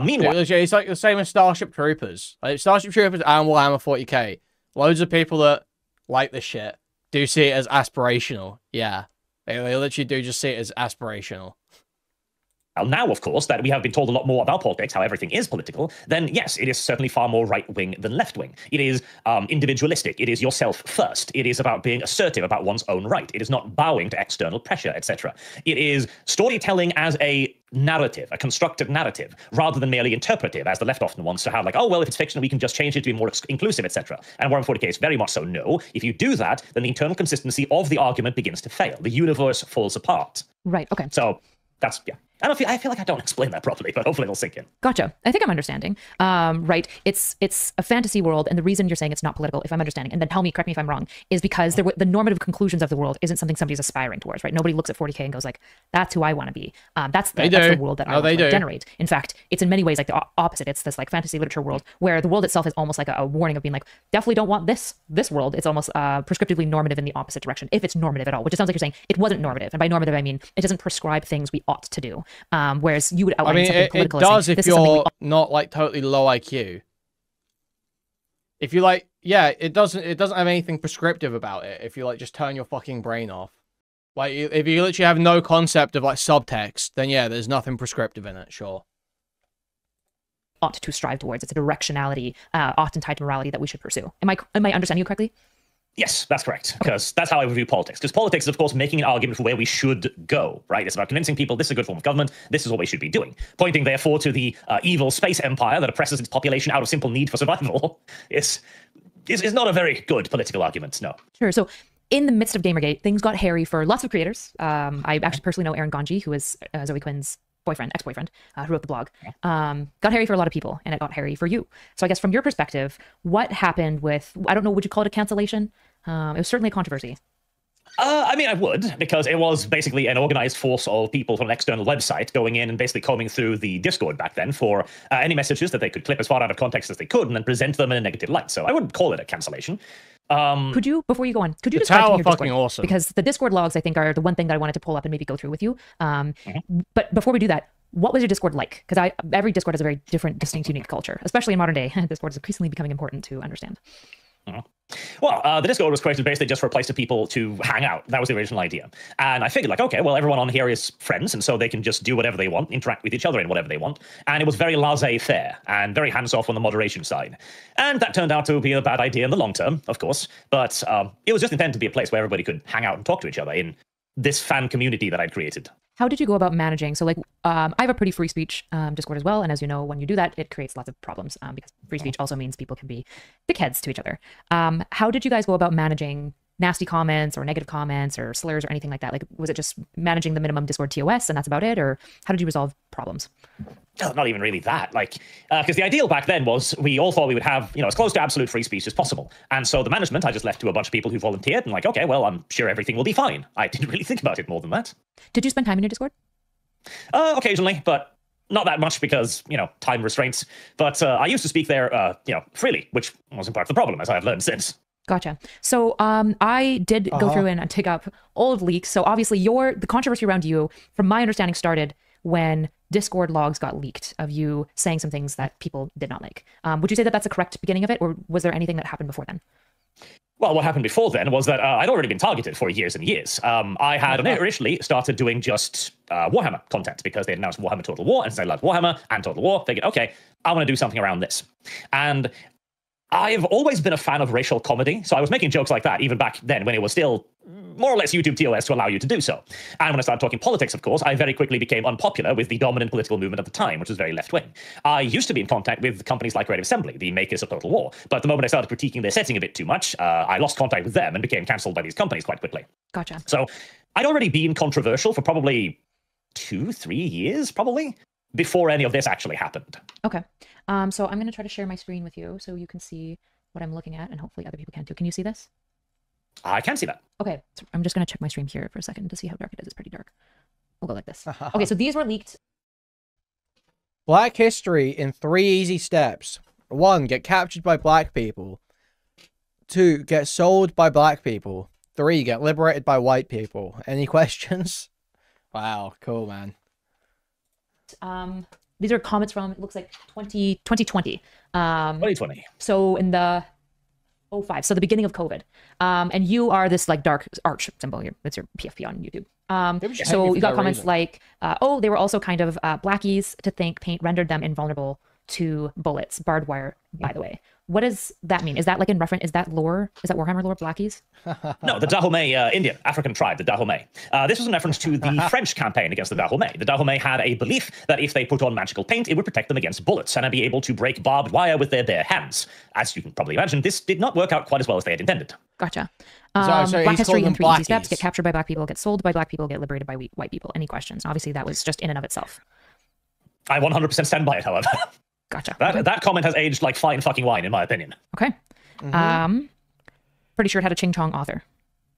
Speaker 8: Meanwhile...
Speaker 1: It's like the same as Starship Troopers. Like Starship Troopers and Warhammer 40k. Loads of people that like this shit do see it as aspirational. Yeah. They literally do just see it as aspirational.
Speaker 8: Now, of course, that we have been told a lot more about politics, how everything is political, then yes, it is certainly far more right-wing than left-wing. It is individualistic. It is yourself first. It is about being assertive about one's own right. It is not bowing to external pressure, etc. It is storytelling as a narrative, a constructed narrative, rather than merely interpretive, as the left often wants to have, like, oh, well, if it's fiction, we can just change it to be more inclusive, etc. And Warhammer 40k is very much so no. If you do that, then the internal consistency of the argument begins to fail. The universe falls apart.
Speaker 5: Right, okay.
Speaker 8: So that's, yeah. I feel like I don't explain that properly, but hopefully it'll sink in.
Speaker 5: Gotcha. I think I'm understanding. Right. It's a fantasy world, and the reason you're saying it's not political, if I'm understanding, and then correct me if I'm wrong, is because the normative conclusions of the world isn't something somebody's aspiring towards, right? Nobody looks at 40k and goes like, that's who I want to be. That's the world that I want to generate. In fact, it's in many ways like the opposite. It's this like fantasy literature world where the world itself is almost like a warning of being like, definitely don't want this world. It's almost prescriptively normative in the opposite direction, if it's normative at all, which it sounds like you're saying it wasn't normative. And by normative, I mean it doesn't prescribe things we ought to do. Whereas you would outline something political.
Speaker 1: It does if you're not like totally low IQ. If you like, yeah, it doesn't have anything prescriptive about it. If you like just turn your fucking brain off. Like if you literally have no concept of like subtext, then yeah, there's nothing prescriptive in it, sure.
Speaker 5: Ought to strive towards. It's a directionality, often tied to morality that we should pursue. Am I understanding you correctly?
Speaker 8: Yes, that's correct, because that's how I view politics. Because politics is, of course, making an argument for where we should go, right? It's about convincing people this is a good form of government, this is what we should be doing. Pointing, therefore, to the evil space empire that oppresses its population out of simple need for survival is not a very good political argument, no. Sure,
Speaker 5: so in the midst of Gamergate, things got hairy for lots of creators. I actually personally know Aaron Ganji, who is Zoe Quinn's ex-boyfriend, who wrote the blog. Got hairy for a lot of people, and it got hairy for you. So I guess from your perspective, what happened with, I don't know, would you call it a cancellation? It was certainly a controversy.
Speaker 8: I mean, I would, because it was basically an organized force of people from an external website going in and basically combing through the Discord back then for any messages that they could clip as far out of context as they could and then present them in a negative light. So I wouldn't call it a cancellation.
Speaker 5: Could you, before you go on, could you
Speaker 1: describe your
Speaker 5: Discord?
Speaker 1: Awesome.
Speaker 5: Because the Discord logs, I think, are the one thing that I wanted to pull up and maybe go through with you. But before we do that, what was your Discord like? Because every Discord has a very different, distinct, unique culture, especially in modern day. Discord is increasingly becoming important to understand.
Speaker 8: Well, the Discord was created basically just for a place for people to hang out. That was the original idea. And I figured, like, okay, well, everyone on here is friends, and so they can just do whatever they want, interact with each other in whatever they want. And it was very laissez-faire and very hands-off on the moderation side. And that turned out to be a bad idea in the long term, of course. But it was just intended to be a place where everybody could hang out and talk to each other in this fan community that I'd created.
Speaker 5: How did you go about managing? So, like, I have a pretty free speech Discord as well. And as you know, when you do that, it creates lots of problems because free speech also means people can be dickheads to each other. How did you guys go about managing nasty comments or negative comments or slurs or anything like that? Like, was it just managing the minimum Discord TOS and that's about it? Or how did you resolve problems?
Speaker 8: Oh, not even really that. Like, because the ideal back then was we all thought we would have, as close to absolute free speech as possible. And so the management, I just left to a bunch of people who volunteered and like, okay, well, I'm sure everything will be fine. I didn't really think about it more than that.
Speaker 5: Did you spend time in your Discord?
Speaker 8: Occasionally, but not that much because, time restraints. But I used to speak there, freely, which wasn't part of the problem, as I've learned since.
Speaker 5: Gotcha. So I did go through and dig up old leaks. So obviously the controversy around you, from my understanding, started when Discord logs got leaked of you saying some things that people did not like. Would you say that that's a correct beginning of it, or was there anything that happened before then?
Speaker 8: Well, what happened before then was that I'd already been targeted for years and years. I had initially started doing just Warhammer content because they announced Warhammer Total War, and since I loved Warhammer and Total War, figured, okay, I want to do something around this. And I've always been a fan of racial comedy, so I was making jokes like that even back then when it was still more or less YouTube TOS to allow you to do so. And when I started talking politics, of course, I very quickly became unpopular with the dominant political movement at the time, which was very left-wing. I used to be in contact with companies like Creative Assembly, the makers of Total War, but the moment I started critiquing their setting a bit too much, I lost contact with them and became cancelled by these companies quite quickly.
Speaker 5: Gotcha.
Speaker 8: So I'd already been controversial for probably 2-3 years, probably, before any of this actually happened.
Speaker 5: Okay. So I'm going to try to share my screen with you so you can see what I'm looking at, and hopefully other people can too. Can you see this?
Speaker 8: I can see that.
Speaker 5: Okay. So I'm just going to check my stream here for a second to see how dark it is. It's pretty dark. We'll go like this. Okay, so these were leaked.
Speaker 1: Black history in 3 easy steps. 1, get captured by black people. 2, get sold by black people. 3, get liberated by white people. Any questions? Wow, cool, man.
Speaker 5: These are comments from, it looks like 2020.
Speaker 8: 2020.
Speaker 5: So in the 05, so the beginning of COVID. And you are this like dark arch symbol here. That's your PFP on YouTube. So you got comments like, they were also kind of blackies to think paint rendered them invulnerable to bullets, barbed wire, by the way. What does that mean? Is that like in reference, is that lore? Is that Warhammer lore, blackies?
Speaker 8: No, the Dahomey Indian, African tribe, the Dahomey. This was in reference to the French campaign against the Dahomey. The Dahomey had a belief that if they put on magical paint, it would protect them against bullets and be able to break barbed wire with their bare hands. As you can probably imagine, this did not work out quite as well as they had intended.
Speaker 5: Gotcha.
Speaker 1: So
Speaker 5: black history in 3 easy steps:
Speaker 1: blackies.
Speaker 5: get captured by black people, get sold by black people, get liberated by white people. Any questions? Obviously, that was just in and of itself.
Speaker 8: I 100% stand by it, however.
Speaker 5: Gotcha.
Speaker 8: That comment has aged like fine fucking wine, in my opinion.
Speaker 5: Okay. Pretty sure it had a Ching Chong author.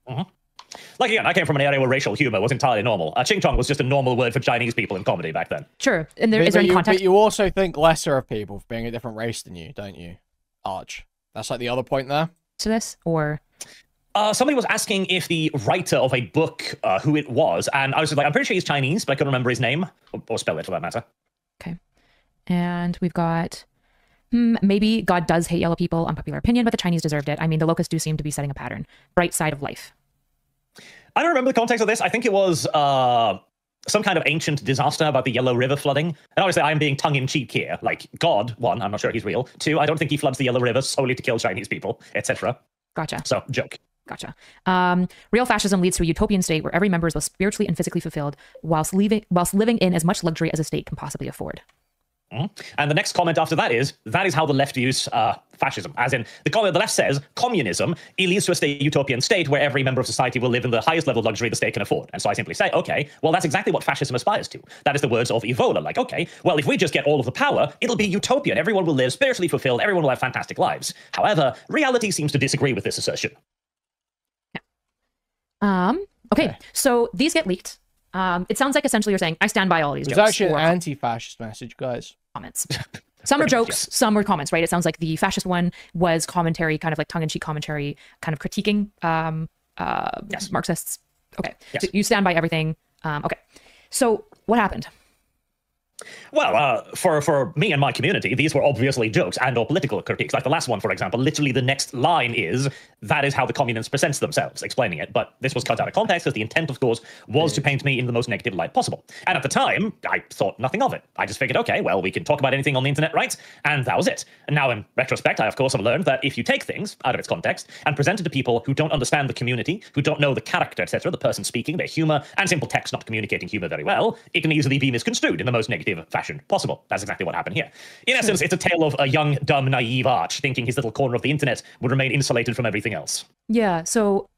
Speaker 8: Like, again, I came from an area where racial humor was entirely normal. Ching Chong was just a normal word for Chinese people in comedy back then.
Speaker 5: Sure. And is there any context?
Speaker 1: But you also think lesser of people for being a different race than you, don't you, Arch? That's like the other point there.
Speaker 5: To this, or?
Speaker 8: Somebody was asking if the writer of a book, who it was, and I was like, I'm pretty sure he's Chinese, but I couldn't remember his name, or spell it for that matter.
Speaker 5: Okay. And we've got, maybe God does hate yellow people, unpopular opinion, but the Chinese deserved it. I mean, the locusts do seem to be setting a pattern. Bright side of life.
Speaker 8: I don't remember the context of this. I think it was some kind of ancient disaster about the Yellow River flooding. And obviously, I'm being tongue-in-cheek here. Like, God, 1, I'm not sure he's real. 2, I don't think he floods the Yellow River solely to kill Chinese people, etc.
Speaker 5: Gotcha.
Speaker 8: So, joke.
Speaker 5: Gotcha. Real fascism leads to a utopian state where every member is both spiritually and physically fulfilled whilst living in as much luxury as a state can possibly afford.
Speaker 8: And the next comment after that is how the left views fascism. As in, the left says, communism, it leads to a utopian state where every member of society will live in the highest level of luxury the state can afford. And so I simply say, okay, well, that's exactly what fascism aspires to. That is the words of Evola. Like, okay, well, if we just get all of the power, it'll be utopian. Everyone will live spiritually fulfilled. Everyone will have fantastic lives. However, reality seems to disagree with this assertion.
Speaker 5: Okay, so these get leaked. It sounds like essentially you're saying, I stand by all these jokes.
Speaker 1: It's actually an anti-fascist message, guys.
Speaker 5: Comments. Some are jokes, some were comments, right? It sounds like the fascist one was commentary, kind of like tongue-in-cheek commentary, kind of critiquing
Speaker 8: yes.
Speaker 5: Marxists. Okay,
Speaker 8: yes.
Speaker 5: So you stand by everything. Okay, so what happened?
Speaker 8: Well, for me and my community, these were obviously jokes and or political critiques. Like the last one, for example, literally the next line is, that is how the communists present themselves, explaining it. But this was cut out of context because the intent, of course, was to paint me in the most negative light possible. And at the time, I thought nothing of it. I just figured, okay, well, we can talk about anything on the internet, right? And that was it. And now in retrospect, I, of course, have learned that if you take things out of its context and present it to people who don't understand the community, who don't know the character, etc., the person speaking, their humor, and simple text not communicating humor very well, it can easily be misconstrued in the most negative fashion possible. That's exactly what happened here. In essence, it's a tale of a young, dumb, naive Arch thinking his little corner of the internet would remain insulated from everything else.
Speaker 5: Yeah, so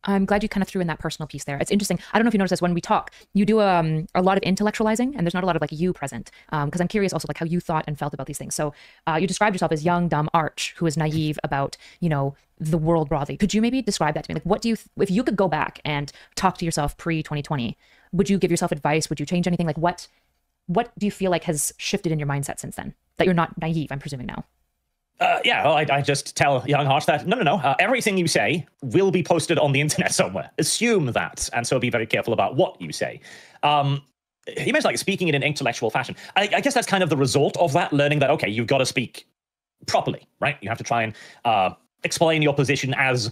Speaker 5: I'm glad you kind of threw in that personal piece there. It's interesting. I don't know if you noticed this when we talk, you do a lot of intellectualizing and there's not a lot of like you present. Because I'm curious also like how you thought and felt about these things. So you described yourself as young, dumb Arch, who is naive about, you know, the world broadly. Could you maybe describe that to me? Like, what do you, if you could go back and talk to yourself pre-2020, would you give yourself advice? Would you change anything? Like what do you feel like has shifted in your mindset since then? That you're not naive, I'm presuming now.
Speaker 8: Yeah, well, I just tell young Arch that, no, everything you say will be posted on the internet somewhere. Assume that, and so be very careful about what you say. You mentioned, like, speaking in an intellectual fashion. I guess that's kind of the result of that, learning that, okay, you've got to speak properly, right? You have to try and explain your position as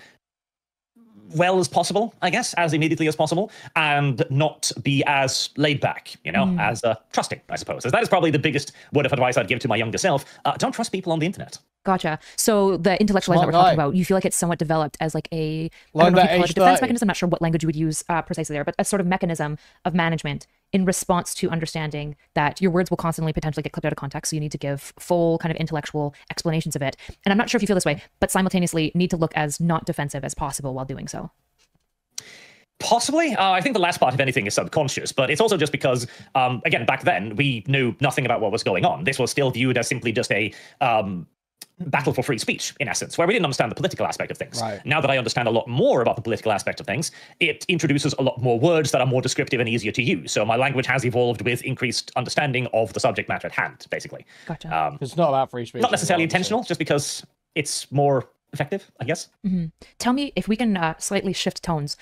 Speaker 8: well as possible, I guess, as immediately as possible, and not be as laid back, you know, as trusting, I suppose. As that is probably the biggest word of advice I'd give to my younger self. Don't trust people on the internet.
Speaker 5: Gotcha. So the intellectualizing that we're talking about, you feel like it's somewhat developed as like a, I don't know if you call it a defense mechanism, I'm not sure what language you would use precisely there, but a sort of mechanism of management in response to understanding that your words will constantly potentially get clipped out of context. So you need to give full kind of intellectual explanations of it. And I'm not sure if you feel this way, but simultaneously need to look as not defensive as possible while doing so.
Speaker 8: Possibly. I think the last part, if anything, is subconscious, but it's also just because, again, back then, we knew nothing about what was going on. This was still viewed as simply just a battle for free speech, in essence, where we didn't understand the political aspect of things.
Speaker 1: Right.
Speaker 8: Now that I understand a lot more about the political aspect of things, it introduces a lot more words that are more descriptive and easier to use. So my language has evolved with increased understanding of the subject matter at hand, basically.
Speaker 5: Gotcha.
Speaker 1: It's not about free speech.
Speaker 8: Not necessarily intentional, just because it's more effective, I guess.
Speaker 5: Mm-hmm. Tell me if we can slightly shift tones.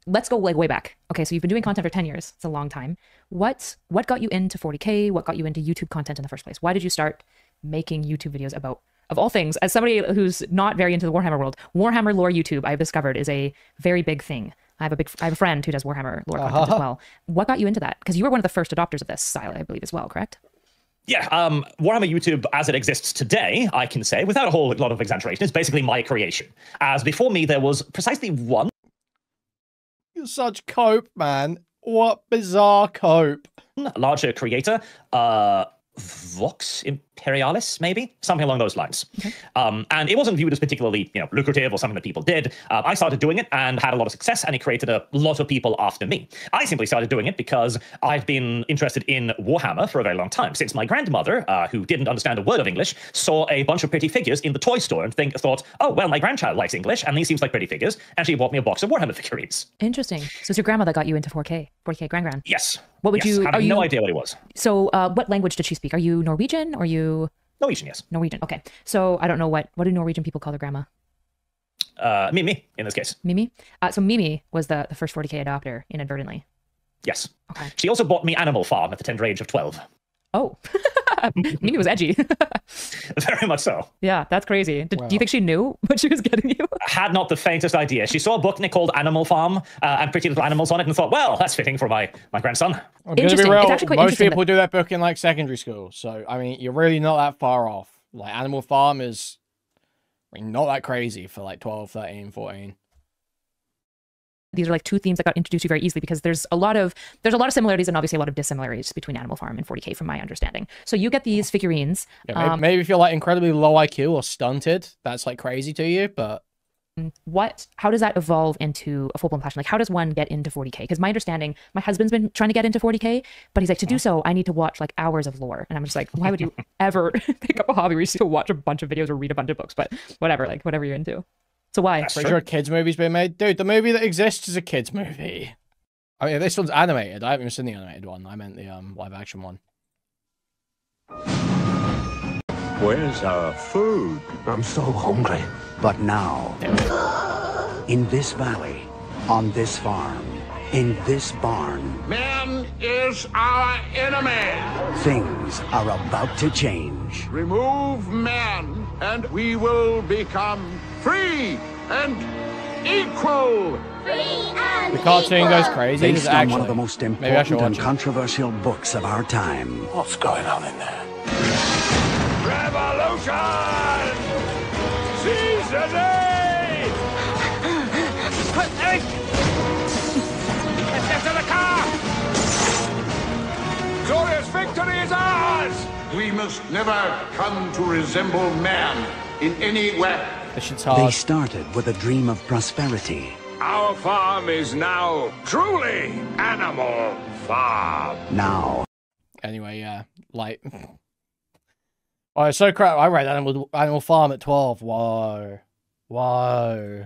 Speaker 5: Let's go like way back. Okay, so you've been doing content for 10 years. It's a long time. What got you into 40K? What got you into YouTube content in the first place? Why did you start making YouTube videos about, of all things, as somebody who's not very into the Warhammer world, Warhammer lore YouTube, I've discovered, is a very big thing. I have a friend who does Warhammer lore content as well. What got you into that? Because you were one of the first adopters of this style, I believe, as well, correct?
Speaker 8: Yeah, Warhammer YouTube, as it exists today, I can say, without a whole lot of exaggeration, is basically my creation. As before me, there was precisely one.
Speaker 1: You're such cope, man. What bizarre cope.
Speaker 8: Larger creator, Vox Imperialis, maybe? Something along those lines. Okay. And it wasn't viewed as particularly, lucrative or something that people did. I started doing it and had a lot of success, and it created a lot of people after me. I simply started doing it because I've been interested in Warhammer for a very long time, since my grandmother, who didn't understand a word of English, saw a bunch of pretty figures in the toy store and thought, oh, well, my grandchild likes English, and these seems like pretty figures, and she bought me a box of Warhammer figurines.
Speaker 5: Interesting. So it's your grandma that got you into 40K Gran.
Speaker 8: Yes.
Speaker 5: What would you...
Speaker 8: I have no idea what it was.
Speaker 5: So what language did she speak? Are you Norwegian or are you...
Speaker 8: Norwegian, yes.
Speaker 5: Norwegian, okay. So I don't know what do Norwegian people call their grandma?
Speaker 8: Mimi, in this case.
Speaker 5: Mimi? So Mimi was the first 40K adopter, inadvertently.
Speaker 8: Yes.
Speaker 5: Okay.
Speaker 8: She also bought me Animal Farm at the tender age of 12.
Speaker 5: Oh. Mimi was edgy.
Speaker 8: Very much so.
Speaker 5: Yeah, that's crazy. Do you think she knew what she was getting you?
Speaker 8: Had not the faintest idea. She saw a book called Animal Farm and pretty little animals on it and thought, well, that's fitting for my grandson.
Speaker 1: I'm gonna be real, most people do that book in like secondary school. So, I mean, you're really not that far off. Like Animal Farm is not that crazy for like 12, 13, 14.
Speaker 5: These are like two themes that got introduced to you very easily because there's a lot of similarities and obviously a lot of dissimilarities between Animal Farm and 40K from my understanding. So you get these figurines.
Speaker 1: Yeah, maybe if you're like incredibly low IQ or stunted, that's like crazy to you, but
Speaker 5: how does that evolve into a full-blown passion? Like how does one get into 40K? Because my understanding, my husband's been trying to get into 40K, but he's like, to do so, I need to watch like hours of lore. And I'm just like, why would you ever pick up a hobby where you still watch a bunch of videos or read a bunch of books? But whatever, like whatever you're into. So why?
Speaker 1: Pretty sure a kids movie's been made. Dude, the movie that exists is a kids movie. I mean, this one's animated. I haven't even seen the animated one. I meant the live action one.
Speaker 9: Where's our food?
Speaker 10: I'm so hungry. But now, in this valley, on this farm, in this barn,
Speaker 9: Man is our enemy.
Speaker 10: Things are about to change.
Speaker 9: Remove man, and we will become free and equal.
Speaker 1: The cartoon goes crazy.
Speaker 10: Based on one of the most important and controversial books of our time.
Speaker 9: What's going on in there? Revolution! Seize the day! Let's get to the car! Glorious victory is ours! We must never come to resemble man in any way.
Speaker 10: They started with a dream of prosperity,
Speaker 9: Our farm is now truly Animal Farm.
Speaker 10: Now.
Speaker 1: Anyway, yeah, like... Oh, so crap. I read Animal Farm at 12. Whoa. Whoa.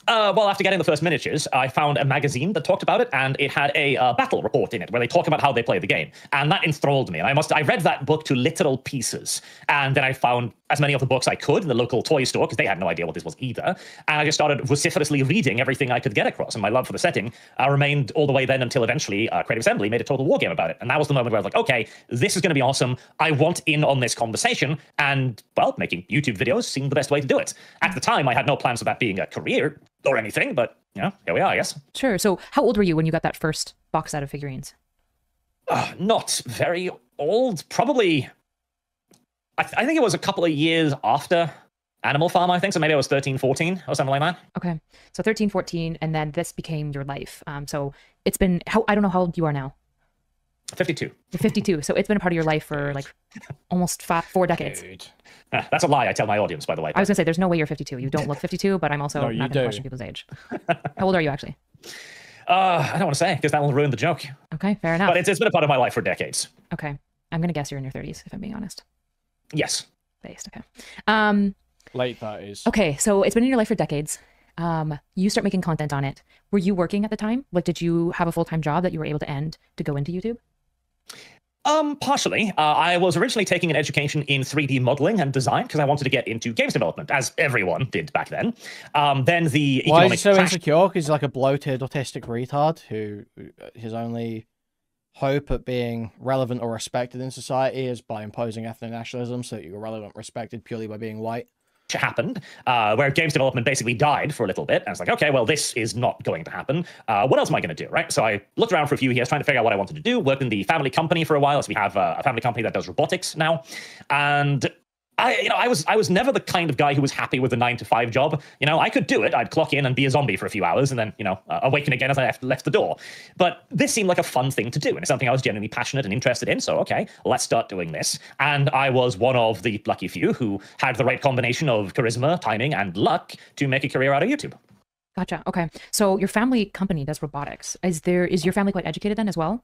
Speaker 8: Well, after getting the first miniatures, I found a magazine that talked about it, and it had a battle report in it where they talk about how they play the game, and that enthralled me. And I read that book to literal pieces, and then I found as many of the books I could in the local toy store because they had no idea what this was either. And I just started vociferously reading everything I could get across, and my love for the setting remained all the way then until eventually Creative Assembly made a total war game about it, and that was the moment where I was like, okay, this is going to be awesome. I want in on this conversation, and well, making YouTube videos seemed the best way to do it. At the time, I had no plans for that being a career or anything, but yeah, here we are, I guess.
Speaker 5: Sure. So how old were you when you got that first box set of figurines?
Speaker 8: Not very old. Probably, I think it was a couple of years after Animal Farm, I think. So maybe I was 13, 14 or something like that.
Speaker 5: Okay. So 13, 14, and then this became your life. So it's been, I don't know how old you are now.
Speaker 8: 52.
Speaker 5: You're 52. So it's been a part of your life for like almost 4 decades.
Speaker 1: Dude.
Speaker 8: That's a lie I tell my audience, by the way.
Speaker 5: I was going to say, there's no way you're 52. You don't look 52, but I'm also
Speaker 1: No,
Speaker 5: not going to question people's age. How old are you actually?
Speaker 8: I don't want to say because that will ruin the joke.
Speaker 5: Okay, fair enough.
Speaker 8: But it's been a part of my life for decades.
Speaker 5: Okay. I'm going to guess you're in your 30s, if I'm being honest.
Speaker 8: Yes.
Speaker 5: Based, okay.
Speaker 1: Late 30s.
Speaker 5: Okay, so it's been in your life for decades. You start making content on it. Were you working at the time? Like, did you have a full-time job that you were able to end to go into YouTube?
Speaker 8: Partially. I was originally taking an education in 3D modeling and design because I wanted to get into games development, as everyone did back then. Then the
Speaker 1: Why is he so
Speaker 8: crash...
Speaker 1: insecure? Because he's like a bloated autistic retard who his only hope at being relevant or respected in society is by imposing ethno-nationalism so that you're relevant, respected purely by being white.
Speaker 8: happened, where games development basically died for a little bit. And I was like, okay, well, this is not going to happen. What else am I going to do, right? So I looked around for a few years trying to figure out what I wanted to do, worked in the family company for a while. So we have a family company that does robotics now. And I was never the kind of guy who was happy with a 9-to-5 job. I could do it. I'd clock in and be a zombie for a few hours and then, awaken again as I left the door. But this seemed like a fun thing to do. And it's something I was genuinely passionate and interested in. So, okay, let's start doing this. And I was one of the lucky few who had the right combination of charisma, timing, and luck to make a career out of YouTube.
Speaker 5: Gotcha. Okay. So your family company does robotics. Is your family quite educated then as well?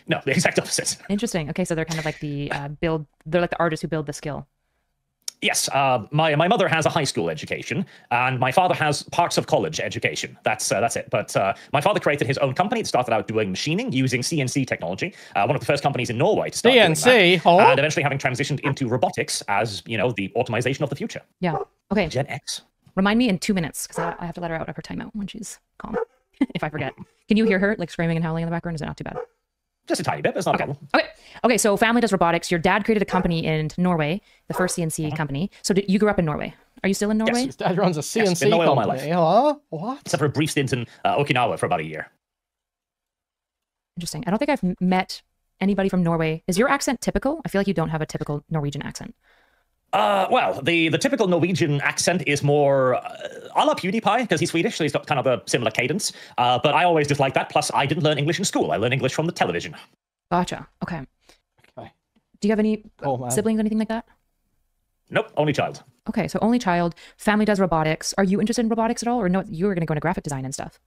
Speaker 8: No, the exact opposite.
Speaker 5: Interesting. Okay, so they're kind of like the they're like the artists who build the skill.
Speaker 8: Yes, my mother has a high school education, and my father has parts of college education. That's it. But my father created his own company. It started out doing machining using CNC technology. One of the first companies in Norway to start doing that,
Speaker 1: huh?
Speaker 8: and eventually having transitioned into robotics as the automation of the future.
Speaker 5: Yeah. Okay.
Speaker 8: Gen X.
Speaker 5: Remind me in 2 minutes because I have to let her out of her timeout when she's calm. If I forget, can you hear her like screaming and howling in the background? Is it not too bad?
Speaker 8: Just a tiny bit, but it's not a problem.
Speaker 5: Okay. So family does robotics. Your dad created a company in Norway, the first CNC company. So you grew up in Norway. Are you still in Norway?
Speaker 1: Yes, his dad runs a CNC
Speaker 8: yes, been Norway all my
Speaker 1: company.
Speaker 8: life.
Speaker 1: Huh? What?
Speaker 8: Except for a brief stint in Okinawa for about a year.
Speaker 5: Interesting. I don't think I've met anybody from Norway. Is your accent typical? I feel like you don't have a typical Norwegian accent.
Speaker 8: Well, the typical Norwegian accent is more a la PewDiePie, because he's Swedish, so he's got kind of a similar cadence. But I always disliked that. Plus, I didn't learn English in school. I learned English from the television.
Speaker 5: Gotcha. Okay. Do you have any siblings, anything like that?
Speaker 8: Nope, only child.
Speaker 5: Okay, so only child. Family does robotics. Are you interested in robotics at all? Or no, you were going to go into graphic design and stuff?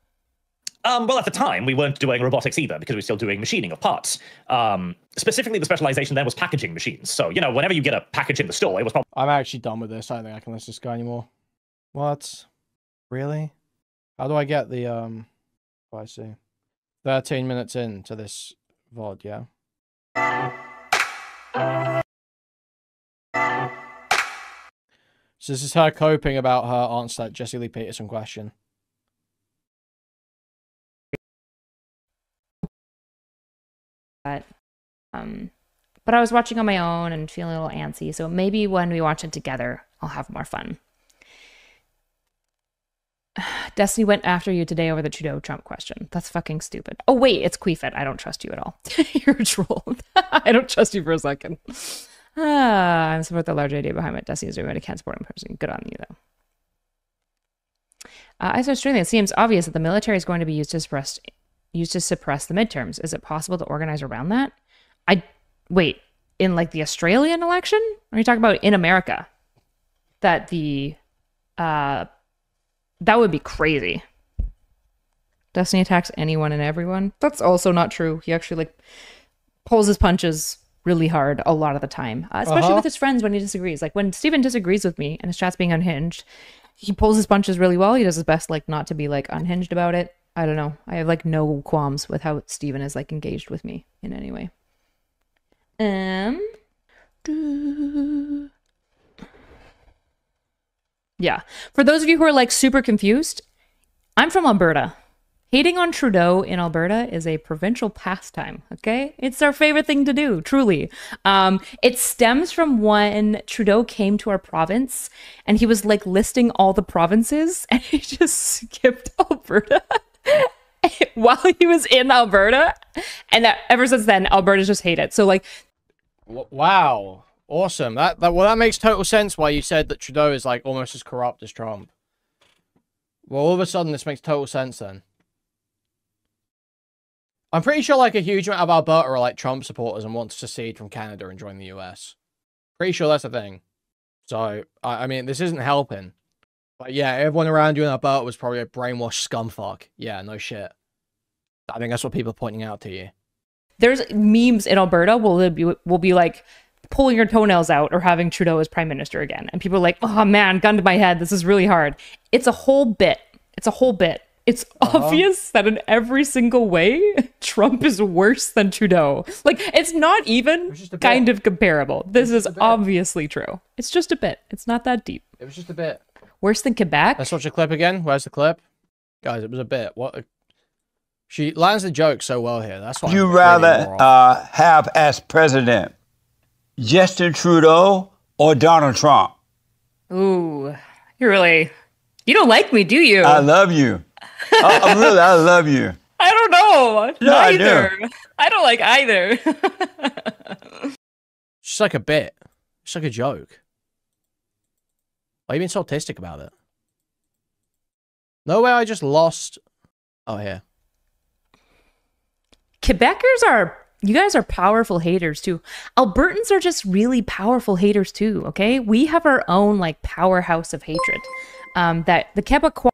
Speaker 8: Well, at the time, we weren't doing robotics either because we were still doing machining of parts. Specifically, the specialization then was packaging machines. So, whenever you get a package in the store, it was probably...
Speaker 1: I'm actually done with this. I don't think I can listen to this guy anymore. What? Really? How do I get the, Oh, I see. 13 minutes into this VOD, yeah? So this is her coping about her answer that Jesse Lee Peterson question.
Speaker 5: But I was watching on my own and feeling a little antsy, so maybe when we watch it together, I'll have more fun. Destiny went after you today over the Trudeau-Trump question. That's fucking stupid. Oh, wait, it's Queefit. I don't trust you at all. You're a troll. I don't trust you for a second. I support the large idea behind what Destiny is doing, but I can't support him personally. Good on you, though. I said extremely, it seems obvious that the military is going to be used to suppress the midterms. Is it possible to organize around that? Wait, in like the Australian election? Or are you talking about in America? That would be crazy. Destiny attacks anyone and everyone. That's also not true. He actually like pulls his punches really hard a lot of the time, especially with his friends when he disagrees. Like when Steven disagrees with me and his chat's being unhinged, he pulls his punches really well. He does his best like not to be like unhinged about it. I don't know. I have like no qualms with how Steven is like engaged with me in any way. Yeah. For those of you who are like super confused, I'm from Alberta. Hating on Trudeau in Alberta is a provincial pastime, okay? It's our favorite thing to do, truly. It stems from when Trudeau came to our province and he was like listing all the provinces and he just skipped Alberta while he was in Alberta. And ever since then, Alberta's just hate it. So like...
Speaker 1: Wow. Awesome. That makes total sense why you said that Trudeau is like almost as corrupt as Trump. Well, all of a sudden this makes total sense then. I'm pretty sure like a huge amount of Alberta are like Trump supporters and want to secede from Canada and join the US. Pretty sure that's a thing. So, I mean, this isn't helping. But yeah, everyone around you in Alberta was probably a brainwashed scumfuck. Yeah, no shit. I think that's what people are pointing out to you.
Speaker 5: There's memes in Alberta will be like pulling your toenails out or having Trudeau as prime minister again. And people are like, oh man, gun to my head. This is really hard. It's a whole bit. It's a whole bit. It's obvious that in every single way, Trump is worse than Trudeau. Like, it's not even kind of comparable. This is obviously true. It's just a bit. It's not that deep.
Speaker 1: It was just a bit.
Speaker 5: Worse than Quebec?
Speaker 1: Let's watch the clip again. Where's the clip? Guys, it was a bit. She lands the joke so well here. That's why
Speaker 3: you rather have as president Justin Trudeau or Donald Trump?
Speaker 2: Ooh, you don't like me, do you?
Speaker 3: I love you. I love you.
Speaker 2: I don't know.
Speaker 3: No,
Speaker 2: Neither. I don't like either.
Speaker 1: It's like a bit. It's like a joke. Why are you being so autistic about it? No way I just lost... Oh, here.
Speaker 5: Quebecers you guys are powerful haters too. Albertans are just really powerful haters too, okay? We have our own like powerhouse of hatred. That the Quebecois...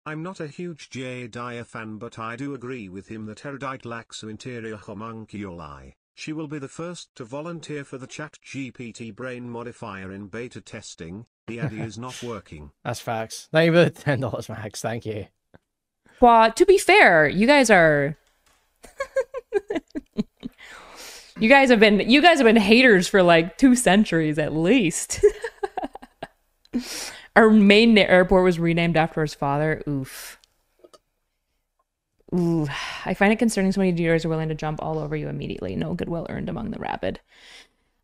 Speaker 7: I'm not a huge Jay Dyer fan, but I do agree with him that Erudite lacks interior homunculi. She will be the first to volunteer for the ChatGPT brain modifier in beta testing. The idea is not working.
Speaker 1: That's facts. Thank you for the $10, Max. Thank you.
Speaker 5: Well, to be fair, you guys are... you guys have been haters for like 2 centuries at least. Our main airport was renamed after his father. Oof. Ooh. I find it concerning so many dealers are willing to jump all over you immediately. No goodwill earned among the rabid.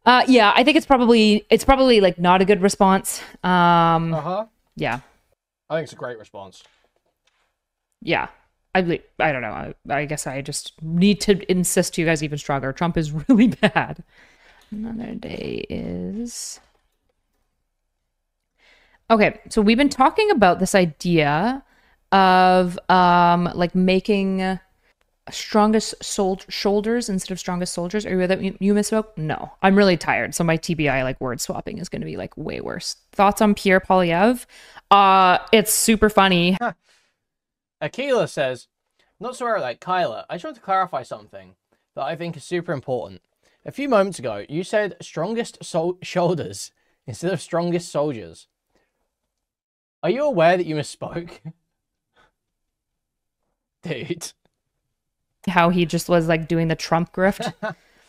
Speaker 5: Yeah, I think it's probably like not a good response. Yeah.
Speaker 1: I think it's a great response.
Speaker 5: Yeah. I don't know. I guess I just need to insist to you guys even stronger. Trump is really bad. Another day is... Okay, so we've been talking about this idea of like making strongest shoulders instead of strongest soldiers. Are you that you misspoke? No, I'm really tired, so my TBI like word swapping is going to be like way worse. Thoughts on Pierre Poilievre? It's super funny.
Speaker 1: Akila says, not sorry like Kyla. I just want to clarify something that I think is super important. A few moments ago, you said strongest shoulders instead of strongest soldiers. Are you aware that you misspoke? Dude.
Speaker 5: How he just was like doing the Trump grift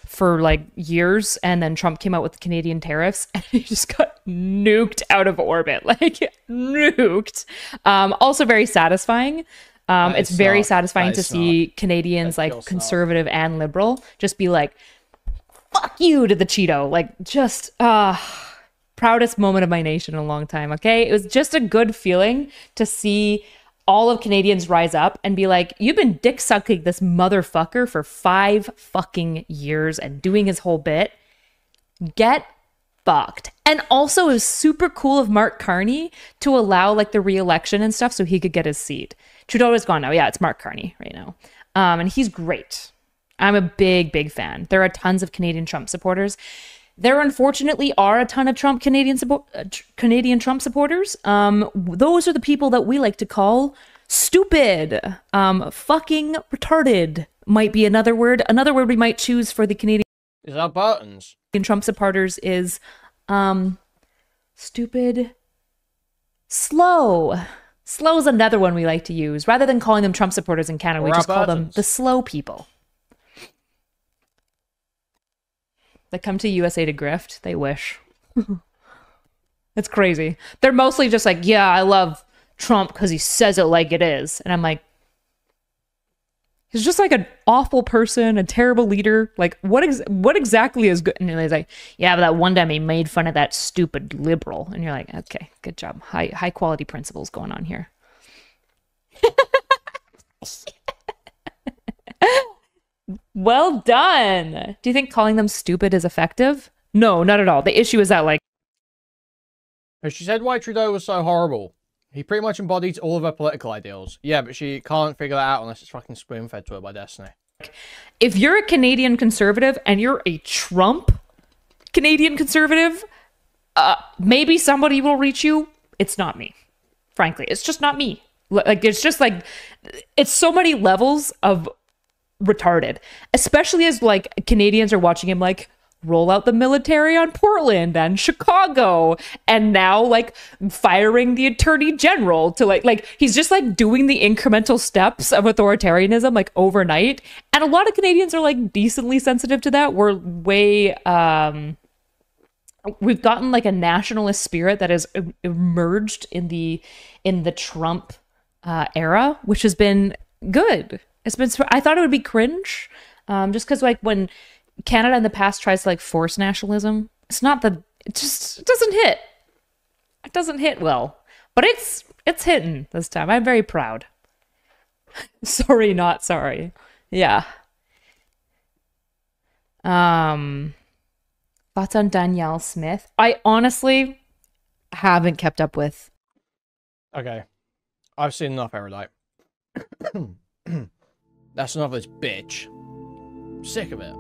Speaker 5: for like years, and then Trump came out with the Canadian tariffs and he just got nuked out of orbit. Like nuked. Also very satisfying. It's very satisfying to see Canadians like conservative and liberal just be like, fuck you to the Cheeto. Like just proudest moment of my nation in a long time. Okay, it was just a good feeling to see all of Canadians rise up and be like, you've been dick sucking this motherfucker for 5 fucking years and doing his whole bit. Get fucked. And also it was super cool of Mark Carney to allow like the re-election and stuff so he could get his seat. Trudeau is gone now. Yeah, it's Mark Carney right now. And he's great. I'm a big fan. There are tons of Canadian Trump supporters. There unfortunately are a ton of Canadian Trump supporters. Those are the people that we like to call Stupid, fucking retarded might be another word. Another word we might choose for the Canadian
Speaker 1: Is that buttons?
Speaker 5: Trump supporters is stupid, slow. Slow is another one we like to use. Rather than calling them Trump supporters in Canada, we just call them the slow people. They come to USA to grift. They wish. It's crazy. They're mostly just like, yeah, I love Trump because he says it like it is. And I'm like, he's just like an awful person, a terrible leader. Like, what exactly is good? And he's like, yeah, but that one time he made fun of that stupid liberal. And you're like, okay, good job. High quality principles going on here. Well done. Do you think calling them stupid is effective? No, not at all. The issue is that, like,
Speaker 1: she said why Trudeau was so horrible. He pretty much embodies all of her political ideals. Yeah, but she can't figure that out unless it's fucking spoon-fed to her by Destiny.
Speaker 5: If you're a Canadian conservative and you're a Trump Canadian conservative, maybe somebody will reach you. It's not me. Frankly, it's just not me. Like, it's just like, it's so many levels of retarded, especially as like Canadians are watching him like roll out the military on Portland and Chicago, and now like firing the attorney general to like he's just like doing the incremental steps of authoritarianism like overnight. And a lot of Canadians are like decently sensitive to that. We're way we've gotten like a nationalist spirit that has emerged in the Trump era, which has been good. It's been, I thought it would be cringe, just because like when Canada in the past tries to like force nationalism, it doesn't hit. It doesn't hit well, but it's hitting this time. I'm very proud. Sorry, not sorry. Yeah. Thoughts on Danielle Smith? I honestly haven't kept up with.
Speaker 1: Okay, I've seen enough Erudite. That's enough of this bitch. I'm sick of it.